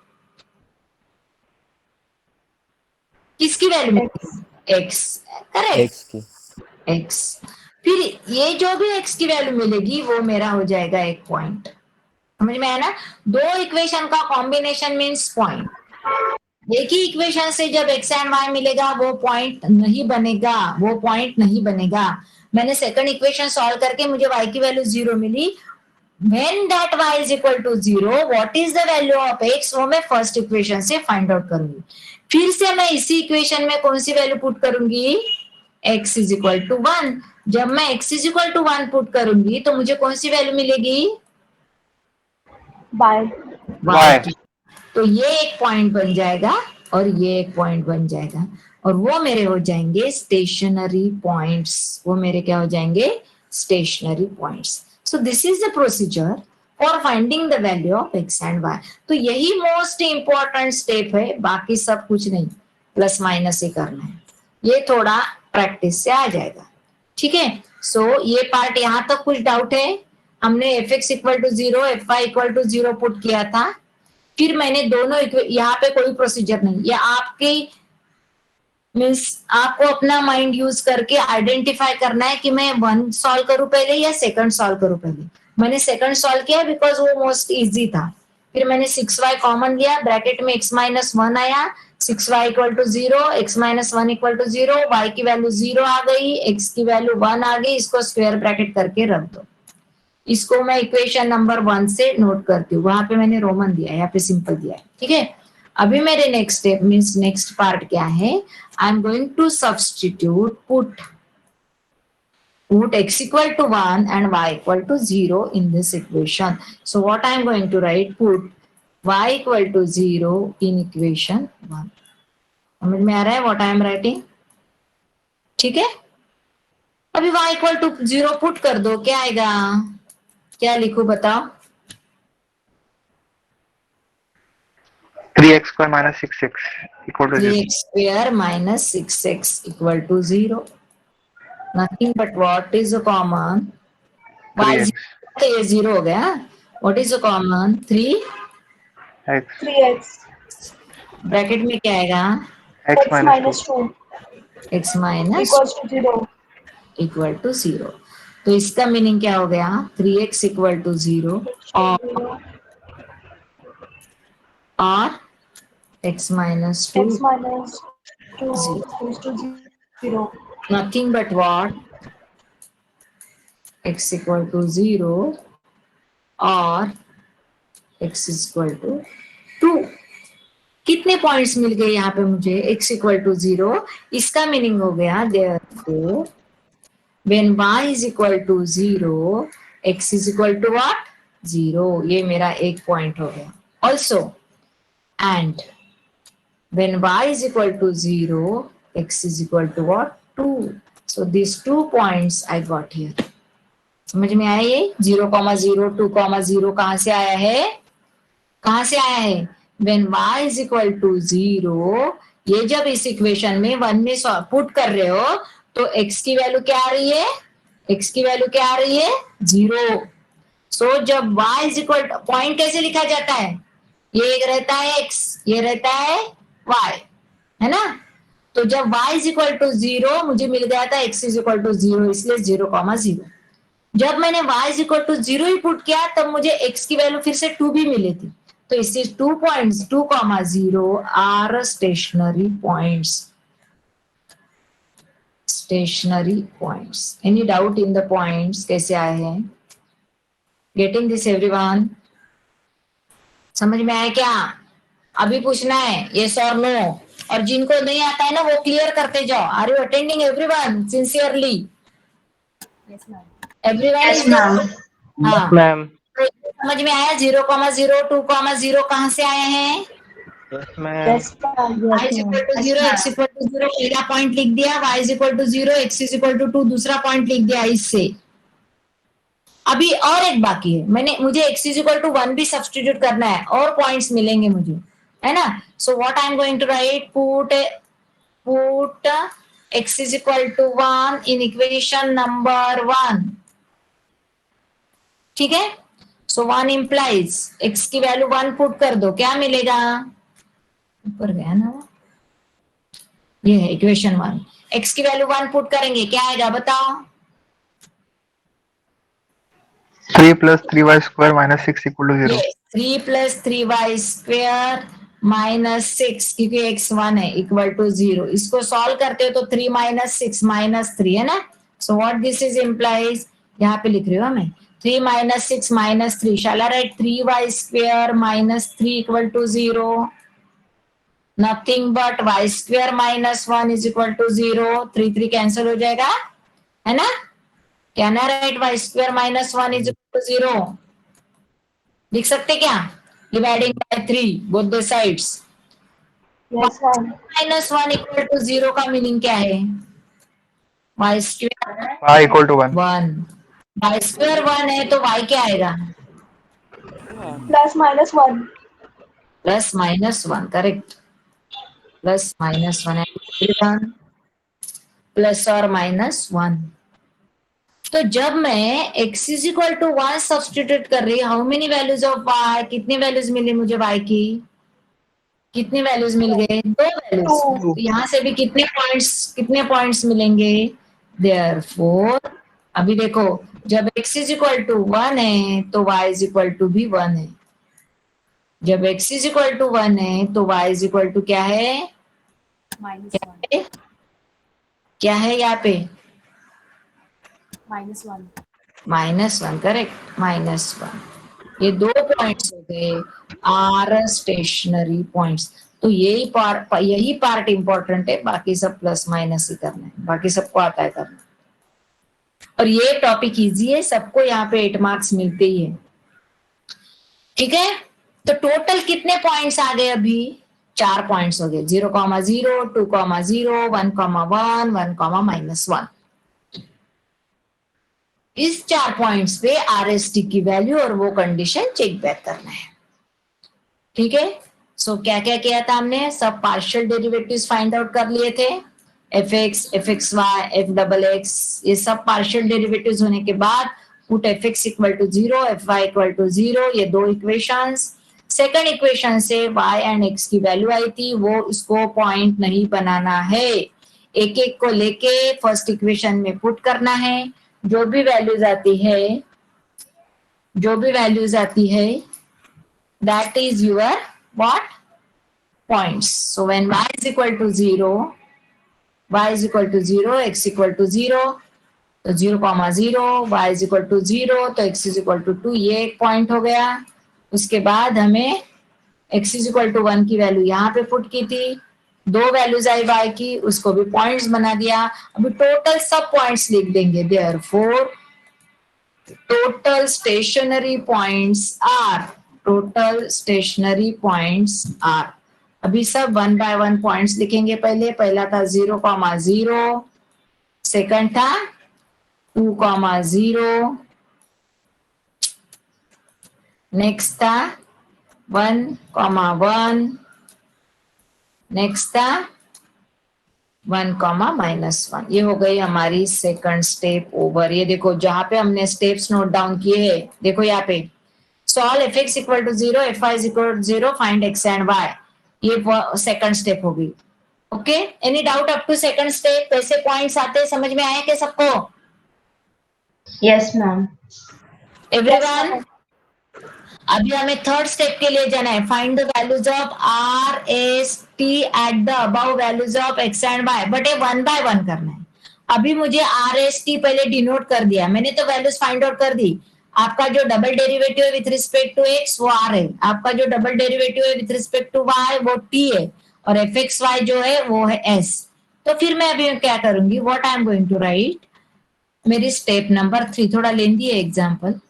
किसकी वैल्यू मिलेगी? x, करेक्ट, x की x। फिर ये जो भी x की वैल्यू मिलेगी वो मेरा हो जाएगा एक पॉइंट। समझ में आया ना? दो इक्वेशन का कॉम्बिनेशन मींस पॉइंट। एक ही इक्वेशन से जब x एंड y मिलेगा वो पॉइंट नहीं बनेगा, वो पॉइंट नहीं बनेगा। मैंने सेकंड इक्वेशन सॉल्व करके मुझे y की वैल्यू 0 मिली। When that y is equal to 0, what is the value of x? वो मैं फर्स्ट इक्वेशन से फाइंड आउट करूंगी। फिर से मैं इसी इक्वेशन में कौन सी वैल्यू पुट करूंगी? x is equal to 1। जब मैं x is equal to 1 put करूंगी तो मुझे कौन सी वैल्यू मिलेगी? y। तो ये एक पॉइंट बन जाएगा और ये एक पॉइंट बन जाएगा और वो मेरे हो जाएंगे स्टेशनरी पॉइंट्स। वो मेरे क्या हो जाएंगे? Stationary points. So this is the procedure for finding the value of x and y. तो यही मोस्ट इंपॉर्टेंट स्टेप है, बाकी सब कुछ नहीं, प्लस माइनस ही करना है. ये थोड़ा प्रैक्टिस से आ जाएगा. ठीक है. सो ये पार्ट यहां तक कुछ डाउट है? हमने f x equal to 0, F Y equal to 0 put किया था. फिर मैंने दोनों यहाँ पे कोई प्रोसीजर नहीं, ये आपकी मीन्स आपको अपना माइंड यूज करके आइडेंटिफाई करना है कि मैं 1 सॉल्व करूं पहले या सेकंड सॉल्व करूं पहले. मैंने सेकंड सॉल्व किया बिकॉज वो मोस्ट इजी था. फिर मैंने 6y कॉमन लिया, ब्रैकेट में x माइनस 1 आया, 6y equal to 0, x minus 1 equal to 0, y की वैल्यू 0 आ गई, x की वैल्यू 1 आ गई. इसको स्क्वायर ब्रैकेट करके रख दो. इसको मैं इक्वेशन नंबर 1 से नोट करती हूँ. वहां पे मैंने रोमन दिया है, यहाँ पे सिंपल दिया है. ठीक है. अभी मेरे next step means next part क्या है? I am going to substitute put x equal to 1 and y equal to 0 in this equation. So what I am going to write, put y equal to 0 in equation 1. समझ में आ रहा है what I am writing? ठीक है. अभी y equal to 0 put कर दो, क्या आएगा? क्या लिखूं बताओ? 3x square minus 6x equal to 0. 3x square minus 6x equal to 0. Nothing but what is the common? y 3x. तो ये 0 हो गया. What is the common? 3 x 3x bracket में क्या आएगा? x x minus minus 2 x minus equals to 0. Equal to 0. तो इसका meaning क्या हो गया? 3x इक्वल टू 0 और x minus 2 x minus 2 equals to 0. Nothing but what? x equal to 0 और x इक्वल टू 2. कितने पॉइंट्स मिल गए यहाँ पे मुझे? x equal to 0. इसका मीनिंग हो गया therefore when y is equal to 0 x is equal to what? 0. ये मेरा एक पॉइंट हो गया. Also and when y is equal to 0 x is equal to what? 2. So these 2 points I got here. समझ में आया? ये 0,0 2,0 कहां से आया है? कहां से आया है? when y is equal to 0, ये जब इस इक्वेशन में 1 में पुट कर रहे हो तो x की वैल्यू क्या आ रही है? x की वैल्यू क्या आ रही है? 0. सो जब y इज इक्वल, पॉइंट कैसे लिखा जाता है? ये एक रहता है x, ये रहता है y, है ना? तो जब y इज इक्वल टू 0 मुझे मिल गया था x इज इक्वल टू 0, इसलिए 0,0. जब मैंने y इज इक्वल टू 0 ही पुट किया तब मुझे x की वैल्यू फिर से 2 भी मिली थी. तो इससे 2 points 2,0 are stationary points. Stationary points. Any doubt in the points कैसे आए हैं? Getting this everyone? समझ में आया क्या? अभी पूछना है यस और नो, और जिनको नहीं आता है ना वो क्लियर करते जाओ. Are you attending everyone sincerely? Yes, ma'am. Everyone Yes, is ma'am. हाँ. ma'am. तो समझ में आया? 0,0 2,0 कहां से आए हैं? Yes ma'am. Yes, ma'am. y is equal to 0 x equal to 0 पहला पॉइंट लिख दिया, y is equal to 0 x is equal to 2 दूसरा पॉइंट लिख दिया. इससे अभी और एक बाकी है, मुझे x is equal to 1 भी सब्स्टिट्यूट करना है और पॉइंट्स मिलेंगे मुझे, है ना? So what I am going to write, put x is equal to 1 in equation number 1. ठीक है. सो 1 implies x की वैल्यू 1 पुट कर दो, क्या मिलेगा? ऊपर गया ना वो, ये है इक्वेशन 1. x की वैल्यू 1 पुट करेंगे, क्या आएगा बताओ? 3 plus 3y square minus 6 equal to 0. 3 plus 3y square minus 6, क्योंकि x 1 है, इक्वल टू 0. इसको सॉल्व करते हो तो 3 minus 6 minus 3 है ना? So what this is implies, यहाँ पे लिख रही हूँ मैं 3 minus 6 minus 3. Shall I write 3y square minus 3 equal to 0? Nothing but y square minus 1 is equal to 0. 3 cancel हो जाएगा, है ना? Can I right y square minus 1 is equal to 0? लिख सकते क्या? Dividing by 3 both the sides. Yes, ma'am. Minus 1 equal to 0 का meaning क्या है? y square y equal to 1. 1. Y square 1 है तो वाई क्या आएगा? Plus minus 1. Plus minus 1, correct. Plus minus 1 plus और माइनस 1. तो जब मैं x is equal to 1 substitute कर रही, how many values of y, कितनी वैल्यूज मिली मुझे y की? कितनी वैल्यूज मिल गए? 2 वैल्यूज. तो यहां से भी कितने पॉइंट्स मिलेंगे? देयरफॉर अभी देखो, जब x इज इक्वल टू 1 है तो y इज इक्वल टू भी 1 है. जब x इज इक्वल टू 1 है तो y इज इक्वल टू क्या है? -1. क्या है यहाँ पे? -1. -1, करेक्ट. -1. ये 2 पॉइंट्स हो गए आर स्टेशनरी पॉइंट्स. तो यही पार्ट इंपॉर्टेंट है, बाकी सब प्लस माइनस ही करना है, बाकी सबको आता है करना. और ये टॉपिक इजी है, सबको यहाँ पे 8 मार्क्स मिलते ही है. ठीक है. तो टोटल कितने पॉइंट्स आ गए? अभी 4 पॉइंट्स हो गए. 0,0, 2,0, 1,1, 1,-1. इस 4 पॉइंट्स पे आरएसटी की वैल्यू और वो कंडीशन चेक बैक करना है. ठीक है. सो क्या क्या किया था हमने? सब पार्शियल डेरिवेटिव्स फाइंड आउट कर लिए थे. F x, F x y, f double x, ये सब पार्शियल डेरिवेटिव्स होने के बाद put f x equal to 0, F Y equal to 0, ये 2 इक्वेशंस. सेकंड इक्वेशन से y एंड x की वैल्यू आई थी, वो इसको पॉइंट नहीं बनाना है, एक एक को लेके फर्स्ट इक्वेशन में पुट करना है. जो भी वैल्यूज आती है that is your what? Points. So when y is equal to 0, x equal to 0, तो 0,0, y is equal to 0, तो x is equal to 2, ये एक पॉइंट हो गया. उसके बाद हमें x is equal to 1 की वैल्यू यहाँ पे पुट की थी, 2 वैल्यूज आई y की, उसको भी पॉइंट्स बना दिया. अभी टोटल सब पॉइंट्स लिख देंगे. Therefore total stationary points are. अभी सब 1 by 1 पॉइंट्स लिखेंगे. पहला था 0,0, सेकंड था 2,0, नेक्स्ट था 1,1, नेक्स्ट था 1,-1. ये हो गई हमारी सेकंड स्टेप ओवर. ये देखो जहां पे हमने स्टेप्स नोट डाउन किए हैं, देखो यहाँ पे solve F x equal to 0, F Y equal to 0, find x and y. ये सेकंड स्टेप होगी. Okay. Any doubt up to second step? कैसे पॉइंट्स आते हैं, समझ में आया क्या सबको? Yes ma'am. एवरीवन. अभी हमें थर्ड स्टेप के लिए जाना है. Find the values of r S t at the above values of x and y. But ये 1 by 1 करना है. अभी मुझे आर एस टी पहले डिनोट कर दिया मैंने, तो वैल्यूज फाइंड आउट कर दी. आपका जो डबल डेरिवेटिव है विथ रिस्पेक्ट टू एक्स वो आर है, आपका जो डबल डेरिवेटिव है विथ रिस्पेक्ट टू वाई वो टी है, और एफ एक्स वाई जो है वो है एस. तो फिर मैं अभी क्या करूंगी, what I am going to write, मेरी स्टेप नंबर 3 थोड़ा लेंदी है एग्जाम्पल.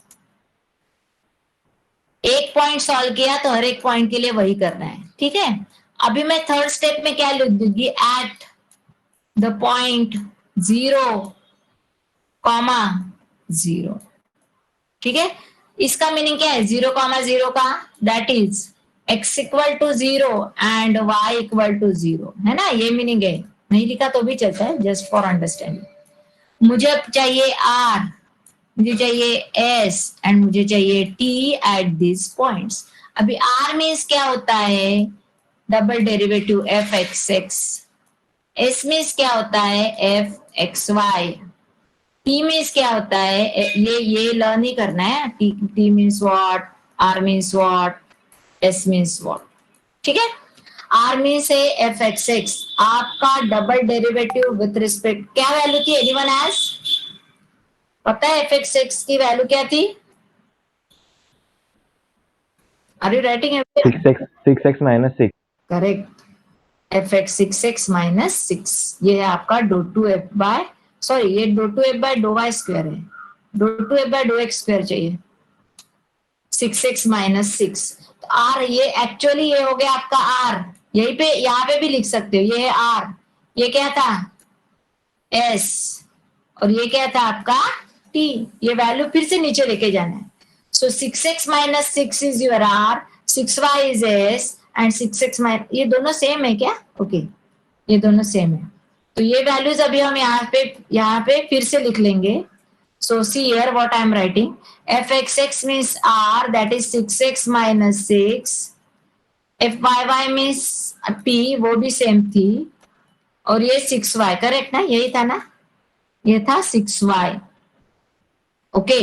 एक पॉइंट सॉल्व किया तो हर एक पॉइंट के लिए वही करना है. ठीक है. अभी मैं थर्ड स्टेप में क्या लिख दूंगी, एट द पॉइंट 0,0. ठीक है. इसका मीनिंग क्या है 0,0 का? That is x equal to 0 and y equal to 0, है ना. ये मीनिंग है. नहीं लिखा तो भी चलता है, जस्ट फॉर अंडरस्टैंडिंग. मुझे चाहिए r, मुझे चाहिए s एंड मुझे चाहिए t एट दिस पॉइंट्स. अभी r मीन्स क्या होता है, double derivative f x x. s means क्या होता है, f x y. t means क्या होता है, ये लर्न ही करना है. t means what, r means what, s means what. ठीक है. r मीन्स है f x x. आपका डबल डेरिवेटिव विथ रिस्पेक्ट क्या वैल्यू थी, एनीवन हैज पता है एफ एक्स एक्स की वैल्यू क्या थी? Are you writing? 6x minus 6. Correct. F x 6x minus 6. ये है आपका do two F by, sorry ये do two F by dough Y square है, do two F by dough x square चाहिए. 6x minus 6. तो are ये actually ये हो गया आपका आर. यहीं पे यहाँ पे भी लिख सकते हो, ये है आर. ये क्या था, एस, और ये क्या था आपका t, ये वैल्यू फिर से नीचे लेके जाना है. So 6x minus 6 is your r, 6y is s and 6x minus, ये दोनों सेम है क्या? ओके, ये दोनों सेम है. तो ये वैल्यूज अभी हम यहाँ पे फिर से लिख लेंगे. So see here what I am writing. fxx means r, that is 6x minus 6. fyy means p, वो भी सेम थी. और ये 6y, करेक्ट ना? यही था ना? ये था 6y. ओके,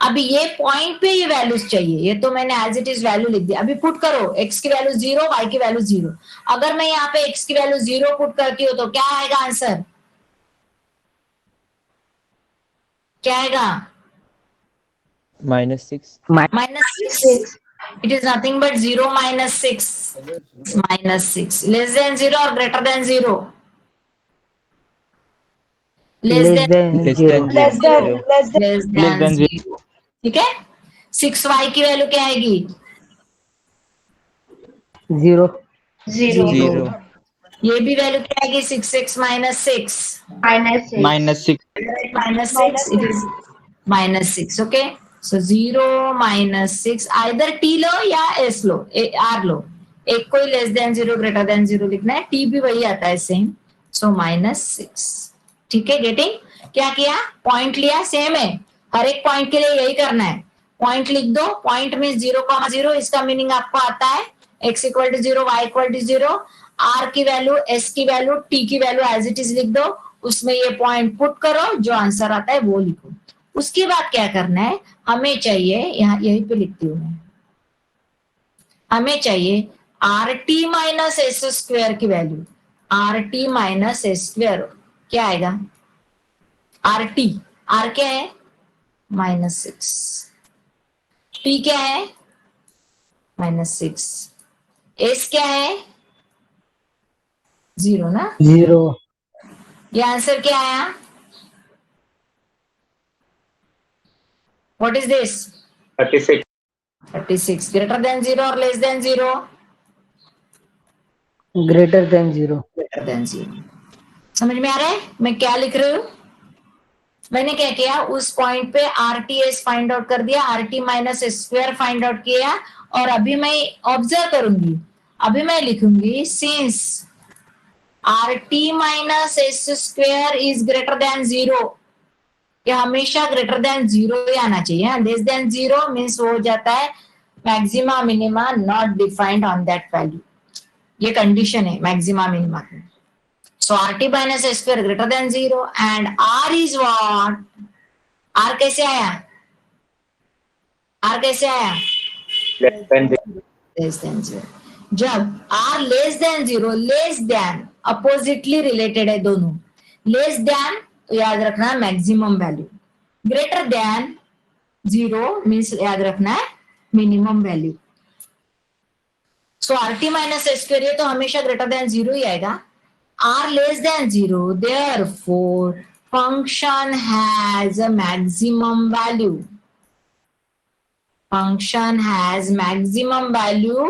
अभी ये पॉइंट पे ये वैल्यूज चाहिए. ये तो मैंने एज इट इज वैल्यू लिख दिया. अभी पुट करो, x की वैल्यू 0, y की वैल्यू 0. अगर मैं यहाँ पे x की वैल्यू 0 पुट करती हूँ तो क्या आएगा आंसर? क्या आएगा? -6. -6. It is nothing but 0 minus 6. -6. Less than 0 or greater than 0? Less than less than less than 0. ठीक है. 6y की वैल्यू क्या आएगी? 0 0 ये भी वैल्यू क्या आएगी? 6x minus 6. -6 -6. It is -6. Okay. So 0 minus 6. Either t लो या s लो, r लो. एक कोई लेस देन 0 ग्रेटर देन 0 लिखना है. t भी वही आता है सेम. सो -6. ठीक है. गेटिंग? क्या किया? पॉइंट लिया, सेम है. हर एक पॉइंट के लिए यही करना है. पॉइंट लिख दो. Point mean 0,0. इसका मीनिंग आपको आता है x equal to 0, y equal to 0. r की वैल्यू, s की वैल्यू, t की वैल्यू एज इट इज लिख दो. उसमें ये पॉइंट पुट करो, जो आंसर आता है वो लिखो. उसके बाद क्या करना है? हमें चाहिए, यहाँ यहीं पे लिखती हूँ मैं, हमें चाहिए r T minus s square की value. R T minus s square क्या आएगा? आर टी, आर क्या है? -6. टी क्या है? -6. एस क्या है? 0 ना? 0 ये आंसर क्या आया? What is this? 36. 36. Greater than 0 और less than 0? greater than 0 greater than 0. समझ में आ रहा है मैं क्या लिख रही हूँ? मैंने क्या किया? उस पॉइंट पे R T S find out कर दिया, R T minus square find out किया. और अभी मैं ऑब्जर्व करूंगी, अभी मैं लिखूंगी since R T minus S square is greater than 0. ये हमेशा ग्रेटर देन 0 ही आना चाहिए. लेस देन 0 मीन्स वो हो जाता है maxima minima not defined on that value. ये कंडीशन है मैक्सिमा मिनिमा की. So RT minus S square greater than 0 and R is what? R कैसे आया? R कैसे आया? Less than 0. Less than 0. जब R less than 0, less than oppositely related है दोनों. Less than तो याद रखना maximum value. Greater than 0 means याद रखना है मिनिमम वैल्यू. सो RT माइनस S square ये तो हमेशा ग्रेटर देन 0 ही आएगा. R less than 0, therefore function has a maximum value. Function has maximum value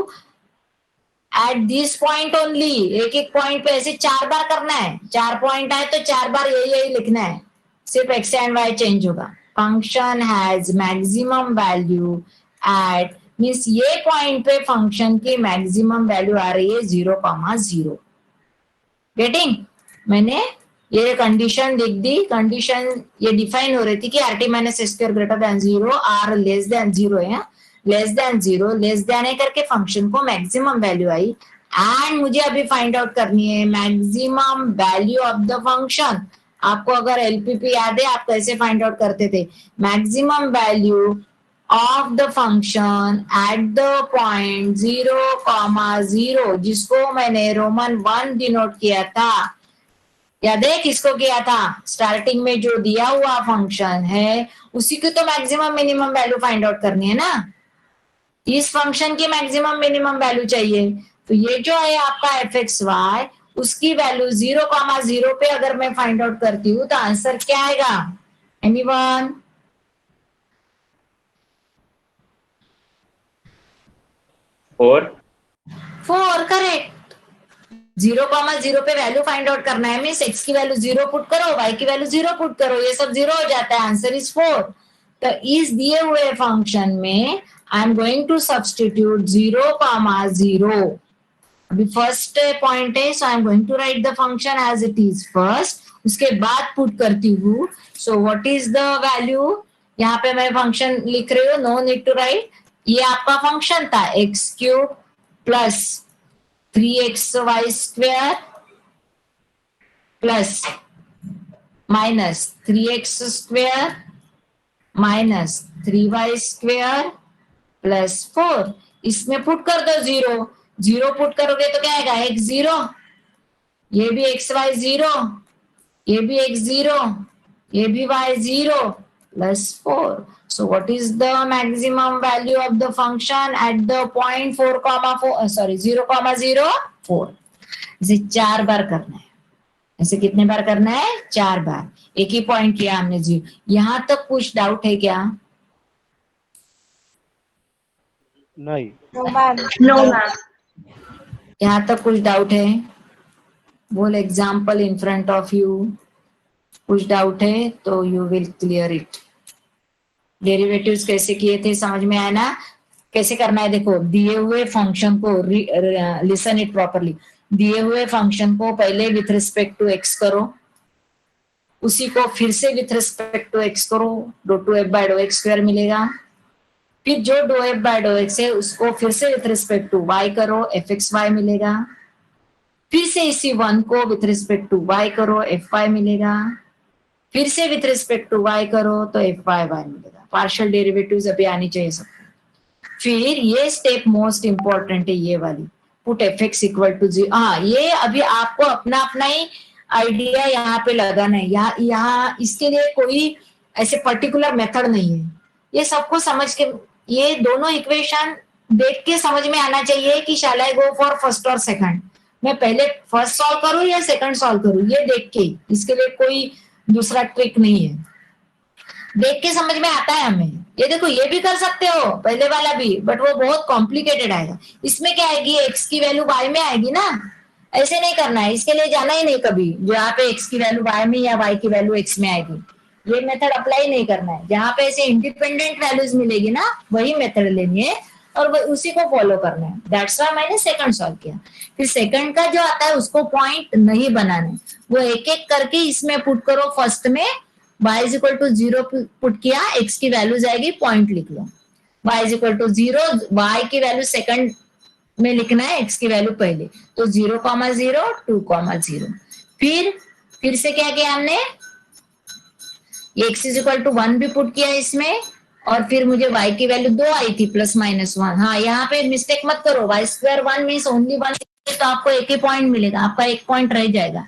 at this point only. एक एक पॉइंट पे ऐसे 4 बार करना है. 4 पॉइंट आए तो 4 बार यही लिखना है. सिर्फ x एंड y चेंज होगा. Function has maximum value at means ये पॉइंट पे फंक्शन की मैक्सिमम वैल्यू आ रही है 0,0. गेटिंग? मैंने ये कंडीशन लिख दी. कंडीशन ये डिफाइन हो रही थी कि r T minus square greater than 0, r less than 0 है. लेस देन 0, लेस देन है करके फंक्शन को मैक्सिमम वैल्यू आई. एंड मुझे अभी फाइंड आउट करनी है maximum value of the function. आपको अगर एलपीपी याद है, आप कैसे फाइंड आउट करते थे? Maximum value of the function at the point 0,0, जिसको मैंने रोमन 1 डिनोट किया था. याद है किसको किया था? स्टार्टिंग में जो दिया हुआ फंक्शन है उसी की तो maximum minimum value find out करनी है ना. इस फंक्शन की मैक्सिमम मिनिमम वैल्यू चाहिए. तो ये जो है आपका एफ एक्स वाई, उसकी वैल्यू 0,0 पे अगर मैं फाइंड आउट करती हूँ तो आंसर क्या आएगा? एनीवन? 4. 4 करेक्ट. 0,0 पे वैल्यू फाइंड आउट करना है, मीन्स x की वैल्यू 0 पुट करो, y की वैल्यू 0 पुट करो, ये सब 0 हो जाता है, आंसर इज 4। तो इस दिए हुए फंक्शन में I am going to substitute 0,0। अभी फर्स्ट पॉइंट है, so I am going to write the function as it is first, उसके बाद पुट करती हूँ। So what is the value, यहाँ पे मैं फंक्शन लिख रही हूँ, नो नीड टू राइट। ये आपका फंक्शन था x³ plus 3xy square plus minus 3x square minus 3y square plus 4। इसमें पुट कर दो 0 पुट करोगे तो क्या आएगा, x0, ये भी xy 0, ये भी x0, ये भी y0 plus 4। So what is the maximum value of the function at the point 0,0,4? इसे 4 बार करना है। ऐसे कितने बार करना है, 4 बार। एक ही पॉइंट किया हमने 0। यहां तक कुछ डाउट है क्या? नहीं। No ma'am. यहां तक कुछ डाउट है? बोल example in front of you. कुछ डाउट है तो you will clear it. Derivatives कैसे किए थे समझ में आया ना? कैसे करना है देखो, दिए हुए फंक्शन को लिसन इट प्रॉपरली। दिए हुए फंक्शन को पहले विथ रिस्पेक्ट टू एक्स करो, उसी को फिर से विथ रिस्पेक्ट टू एक्स करो, dou2f/dou(x²) मिलेगा। फिर जो dou(f/dou(x) है उसको फिर से विथ रिस्पेक्ट टू y करो, fxy मिलेगा। फिर से इसी 1 को विथ रिस्पेक्ट टू y करो, fy मिलेगा। फिर से विथ रिस्पेक्ट टू y करो तो fyy मिलेगा। पार्शियल डेरिवेटिव्स अभी आनी चाहिए सब। फिर ये स्टेप मोस्ट इंपॉर्टेंट है, ये वाली, पुट fx इक्वल टू 0। हाँ, ये अभी आपको अपना अपना ही आइडिया यहाँ पे लगाना है। यहाँ इसके लिए कोई ऐसे पर्टिकुलर मेथड नहीं है। ये सबको समझ के, ये दोनों इक्वेशन देख के समझ में आना चाहिए कि शैल आई गो फॉर फर्स्ट और सेकंड, मैं पहले फर्स्ट सॉल्व करूं या सेकंड सॉल्व करूं, ये देख के। इसके लिए कोई दूसरा ट्रिक नहीं है, देख के समझ में आता है हमें। ये देखो, ये भी कर सकते हो पहले वाला भी, बट वो बहुत कॉम्प्लिकेटेड आएगा। इसमें क्या आएगी, x की वैल्यू y में आएगी ना, ऐसे नहीं करना है। इसके लिए जाना ही नहीं कभी जहाँ पे x की वैल्यू y में या y की वैल्यू x में आएगी, ये मेथड अप्लाई नहीं करना है। जहाँ पे ऐसे इंडिपेंडेंट वैल्यूज मिलेगी ना, वही मेथड लेनी है और उसी को फॉलो करना है। दैट्स व्हाई मैंने सेकंड सॉल्व किया। फिर सेकंड का जो आता है उसको पॉइंट नहीं बनाना है, वो एक एक करके इसमें पुट करो। फर्स्ट में y is equal to 0 put किया, x की वैल्यू जाएगी, पॉइंट लिख लो। y is equal to 0, y की वैल्यू सेकंड में लिखना है, x की वैल्यू पहले, तो 0,0, 2,0। फिर से क्या किया हमने, x इज इक्वल टू 1 भी पुट किया इसमें, और फिर मुझे y की वैल्यू 2 आई थी +-1। हाँ, यहाँ पे मिस्टेक मत करो, y² 1 मीन्स ओनली 1, तो आपको एक ही पॉइंट मिलेगा, आपका एक पॉइंट रह जाएगा।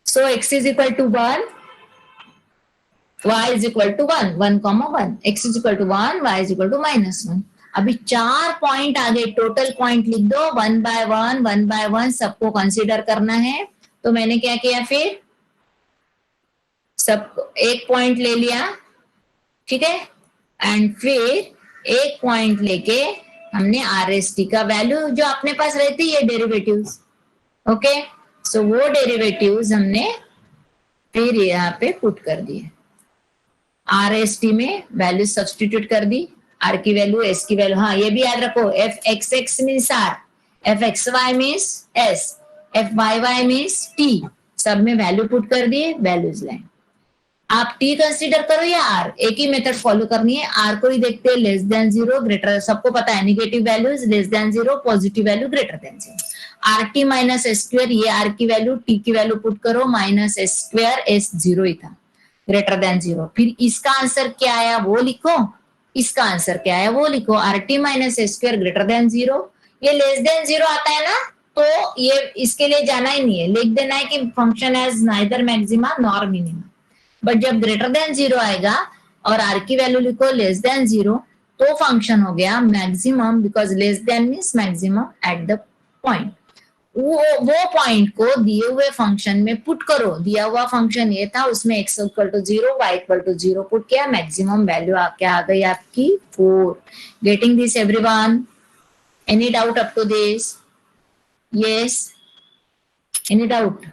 So x is equal to 1, y is equal to 1, 1,1, x is equal to 1, y is equal to -1। अभी 4 पॉइंट आ गए, टोटल पॉइंट लिख दो, 1 by 1 सबको कंसीडर करना है। तो मैंने क्या किया, फिर सब एक पॉइंट ले लिया, ठीक है, एंड फिर एक पॉइंट लेके हमने RST का वैल्यू जो अपने पास रहती है डेरिवेटिव्स, ओके, सो वो डेरिवेटिव्स हमने फिर यहाँ पे पुट कर दिए। RST में वैल्यू सब्स्टिट्यूट कर दी, R की वैल्यू, S की वैल्यू। हाँ, ये भी याद रखो, fxx means R, fxy means S, fyy means T, सब में वैल्यू पुट कर दिए, वैल्यूज लाइन। आप T कंसीडर करो या R, एक ही मेथड फॉलो करनी है। R को ही देखते हैं, <0, ग्रेटर, सबको पता है negative values <0, positive value <0। RT minus S², ये R की वैल्यू, T की वैल्यू पुट करो, -S², S 0 ही था, <0। फिर इसका आंसर क्या आया वो लिखो, इसका आंसर क्या आया वो लिखो। RT माइनस S² <0, ये <0 आता है ना, तो ये इसके लिए जाना ही नहीं है, लिख देना है कि function has neither maxima nor minima. But जब <0 आएगा और R की वैल्यू लिखो <0, तो फंक्शन हो गया maximum, because < means maximum at the point. वो पॉइंट को दिए हुए फंक्शन में पुट करो। दिया हुआ फंक्शन ये था, उसमें x equal to 0, y equal to 0 put किया, मैक्सिमम वैल्यू क्या आ गई आपकी 4। Getting this everyone? Any doubt up to this? Yes. Any doubt?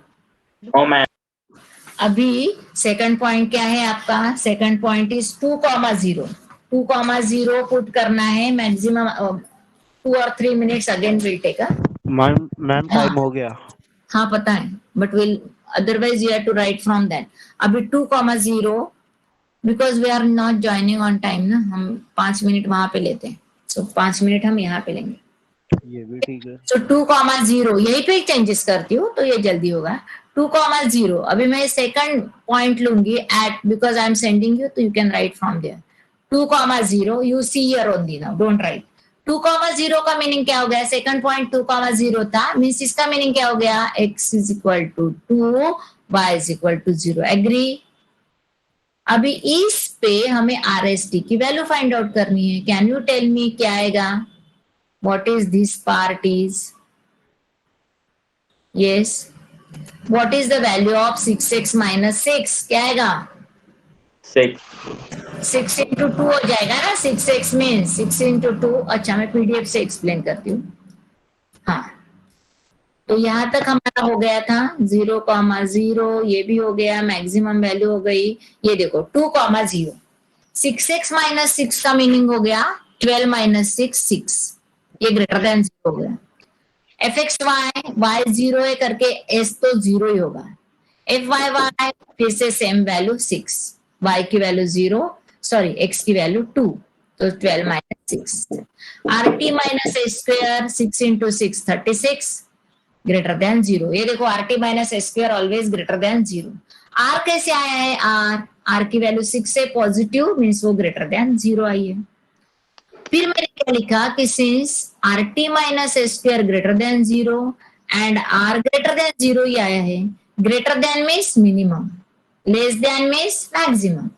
No ma'am. अभी सेकंड पॉइंट क्या है आपका? Second point is 2,0. 2,0 पुट करना है. Maximum 2 or 3 minutes again will take. Ma'am time हो गया. हाँ पता है, but will otherwise you have to write from that. अभी 2,0 because we are not joining on time ना, हम 5 मिनट वहां पे लेते हैं. सो 5 मिनट हम यहाँ पे लेंगे. ये भी ठीक है. सो 2,0 यही पे चेंजेस करती हूँ तो ये जल्दी होगा. 2,0. अभी मैं सेकंड पॉइंट लूंगी at, because I am sending you तो you can write from there. 2,0 you see here only now, don't write. 2,0 का मीनिंग क्या हो गया? सेकंड पॉइंट 2,0 था, मीन्स इसका मीनिंग क्या हो गया? x is equal to 2, y is equal to 0. Agree? अभी इस पे हमें RST की वैल्यू फाइंड आउट करनी है. कैन यू टेल मी क्या आएगा? What is this part is? Yes. What is the value of 6x minus 6? क्या आएगा? 6 into 2 हो जाएगा ना. 6x means 6 into 2. अच्छा मैं PDF से एक्सप्लेन करती हूँ. हाँ, तो यहाँ तक हमारा हो गया था 0,0. ये भी हो गया. मैक्सिमम वैल्यू हो गई. ये देखो 2,0. 6x minus 6 का मीनिंग हो गया 12 minus 6 6. ये ग्रेटर देन 0 हो गया. fx y 0 है करके s तो 0 ही होगा. fy फिर से सेम वैल्यू 6, y की वैल्यू 0, सॉरी x की वैल्यू 2, तो 12 minus 6. rt minus a square 6 into 6 36 greater than 0. ये देखो rt minus a square always greater than 0. r कैसे आया है? r की वैल्यू 6 से पॉजिटिव मीन्स वो ग्रेटर देन 0 आई है. फिर मैंने क्या लिखा कि since RT minus A square greater than 0 and R greater than 0 ही आया है. Greater than means minimum, less than means maximum.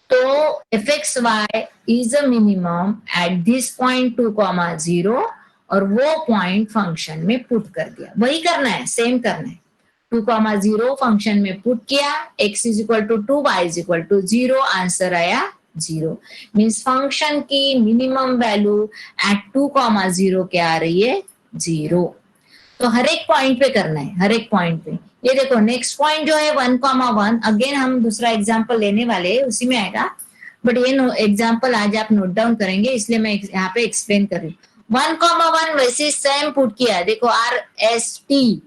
तो fxy is a minimum at this point 2,0 और वो पॉइंट फंक्शन में पुट कर दिया. वही करना है, सेम करना है. 2,0 फंक्शन में पुट किया. x is equal to 2, y is equal to 0. Answer आया 0. मीन्स फंक्शन की मिनिमम वैल्यू एट 2,0 क्या आ रही है? 0. तो हर एक पॉइंट पे करना है, हर एक पॉइंट पे. ये देखो नेक्स्ट पॉइंट जो है 1,1. अगेन हम दूसरा एग्जांपल लेने वाले हैं, उसी में आएगा. बट ये एग्जांपल आज आप नोट डाउन करेंगे, इसलिए मैं यहाँ पे एक्सप्लेन कर रही हूँ. 1,1 वैसे सेम पुट किया. देखो RST,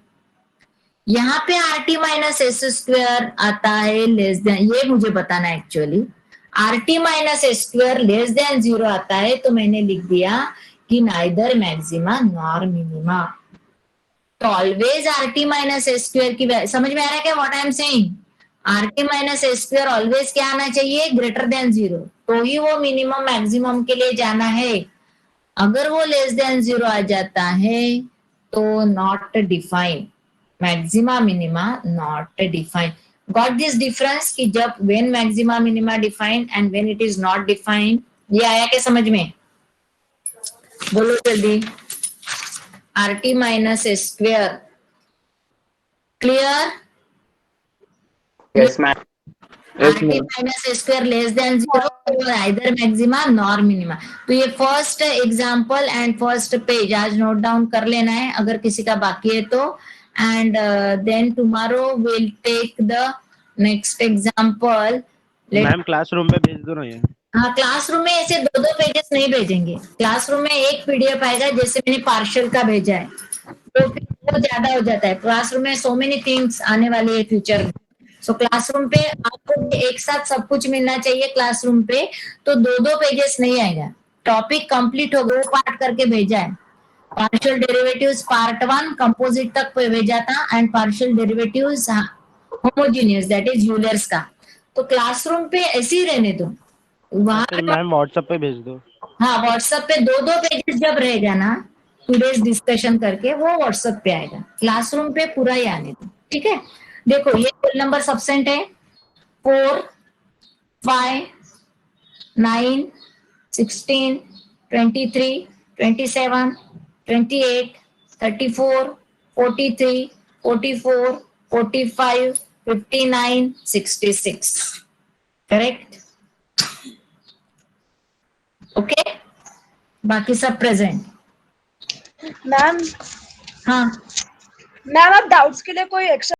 यहाँ पे RT माइनस एस स्क्वायर आता है लेस देन, ये मुझे बताना है actually. RT minus S square less than 0 आता है, तो मैंने लिख दिया कि नाइदर मैक्सिमा नॉर मिनिमा. तो always RT minus S square की समझ में आ रहा है क्या what I am saying? RT minus S square always क्या आना चाहिए? Greater than 0. तो ही वो मिनिमम मैक्सिमम के लिए जाना है. अगर वो लेस देन 0 आ जाता है तो not defined. Maxima minima not defined. Got this difference कि जब when maxima minima defined and when it is not defined. ये आया क्या समझ में? बोलो जल्दी. RT minus square clear? Yes ma'am. RT minus square less than 0 either maxima nor minima. तो ये first example and first page आज नोट डाउन कर लेना है अगर किसी का बाकी है तो. And then tomorrow we'll take the next example. Ma'am classroom में भेज दो ना ये. हाँ, क्लासरूम में ऐसे 2-2 पेजेस नहीं भेजेंगे. क्लासरूम में एक PDF आएगा, जैसे मैंने पार्शियल का भेजा है तो फिर वो ज्यादा हो जाता है. क्लासरूम में so many things आने वाली है फ्यूचर में. सो क्लासरूम पे आपको एक साथ सब कुछ मिलना चाहिए क्लासरूम पे, तो 2-2 पेजेस नहीं आएगा. टॉपिक कंप्लीट हो गया, वो पार्ट करके भेजा है. पार्शियल डेरिवेटिव्स पार्ट 1 कंपोजिट तक भेजा था and partial derivatives homogeneous that is Euler's का. तो क्लासरूम पे ऐसे ही रहने दो. वहां पे मैम व्हाट्सएप पे भेज दो. हाँ, व्हाट्सएप पे 2-2 पेजेस जब रहेगा ना टुडेज डिस्कशन करके, वो व्हाट्सएप पे आएगा. क्लासरूम पे पूरा ही आने दो. ठीक है? देखो ये रोल नंबर सबसेंट है 4, 5, 9, 16, 23, 27, 28, 34, 43, 44, 45, 59, 66. Correct? Okay? बाकी सब प्रेजेंट. मैम हाँ मैम आप डाउट्स के लिए कोई एक्स्ट्रा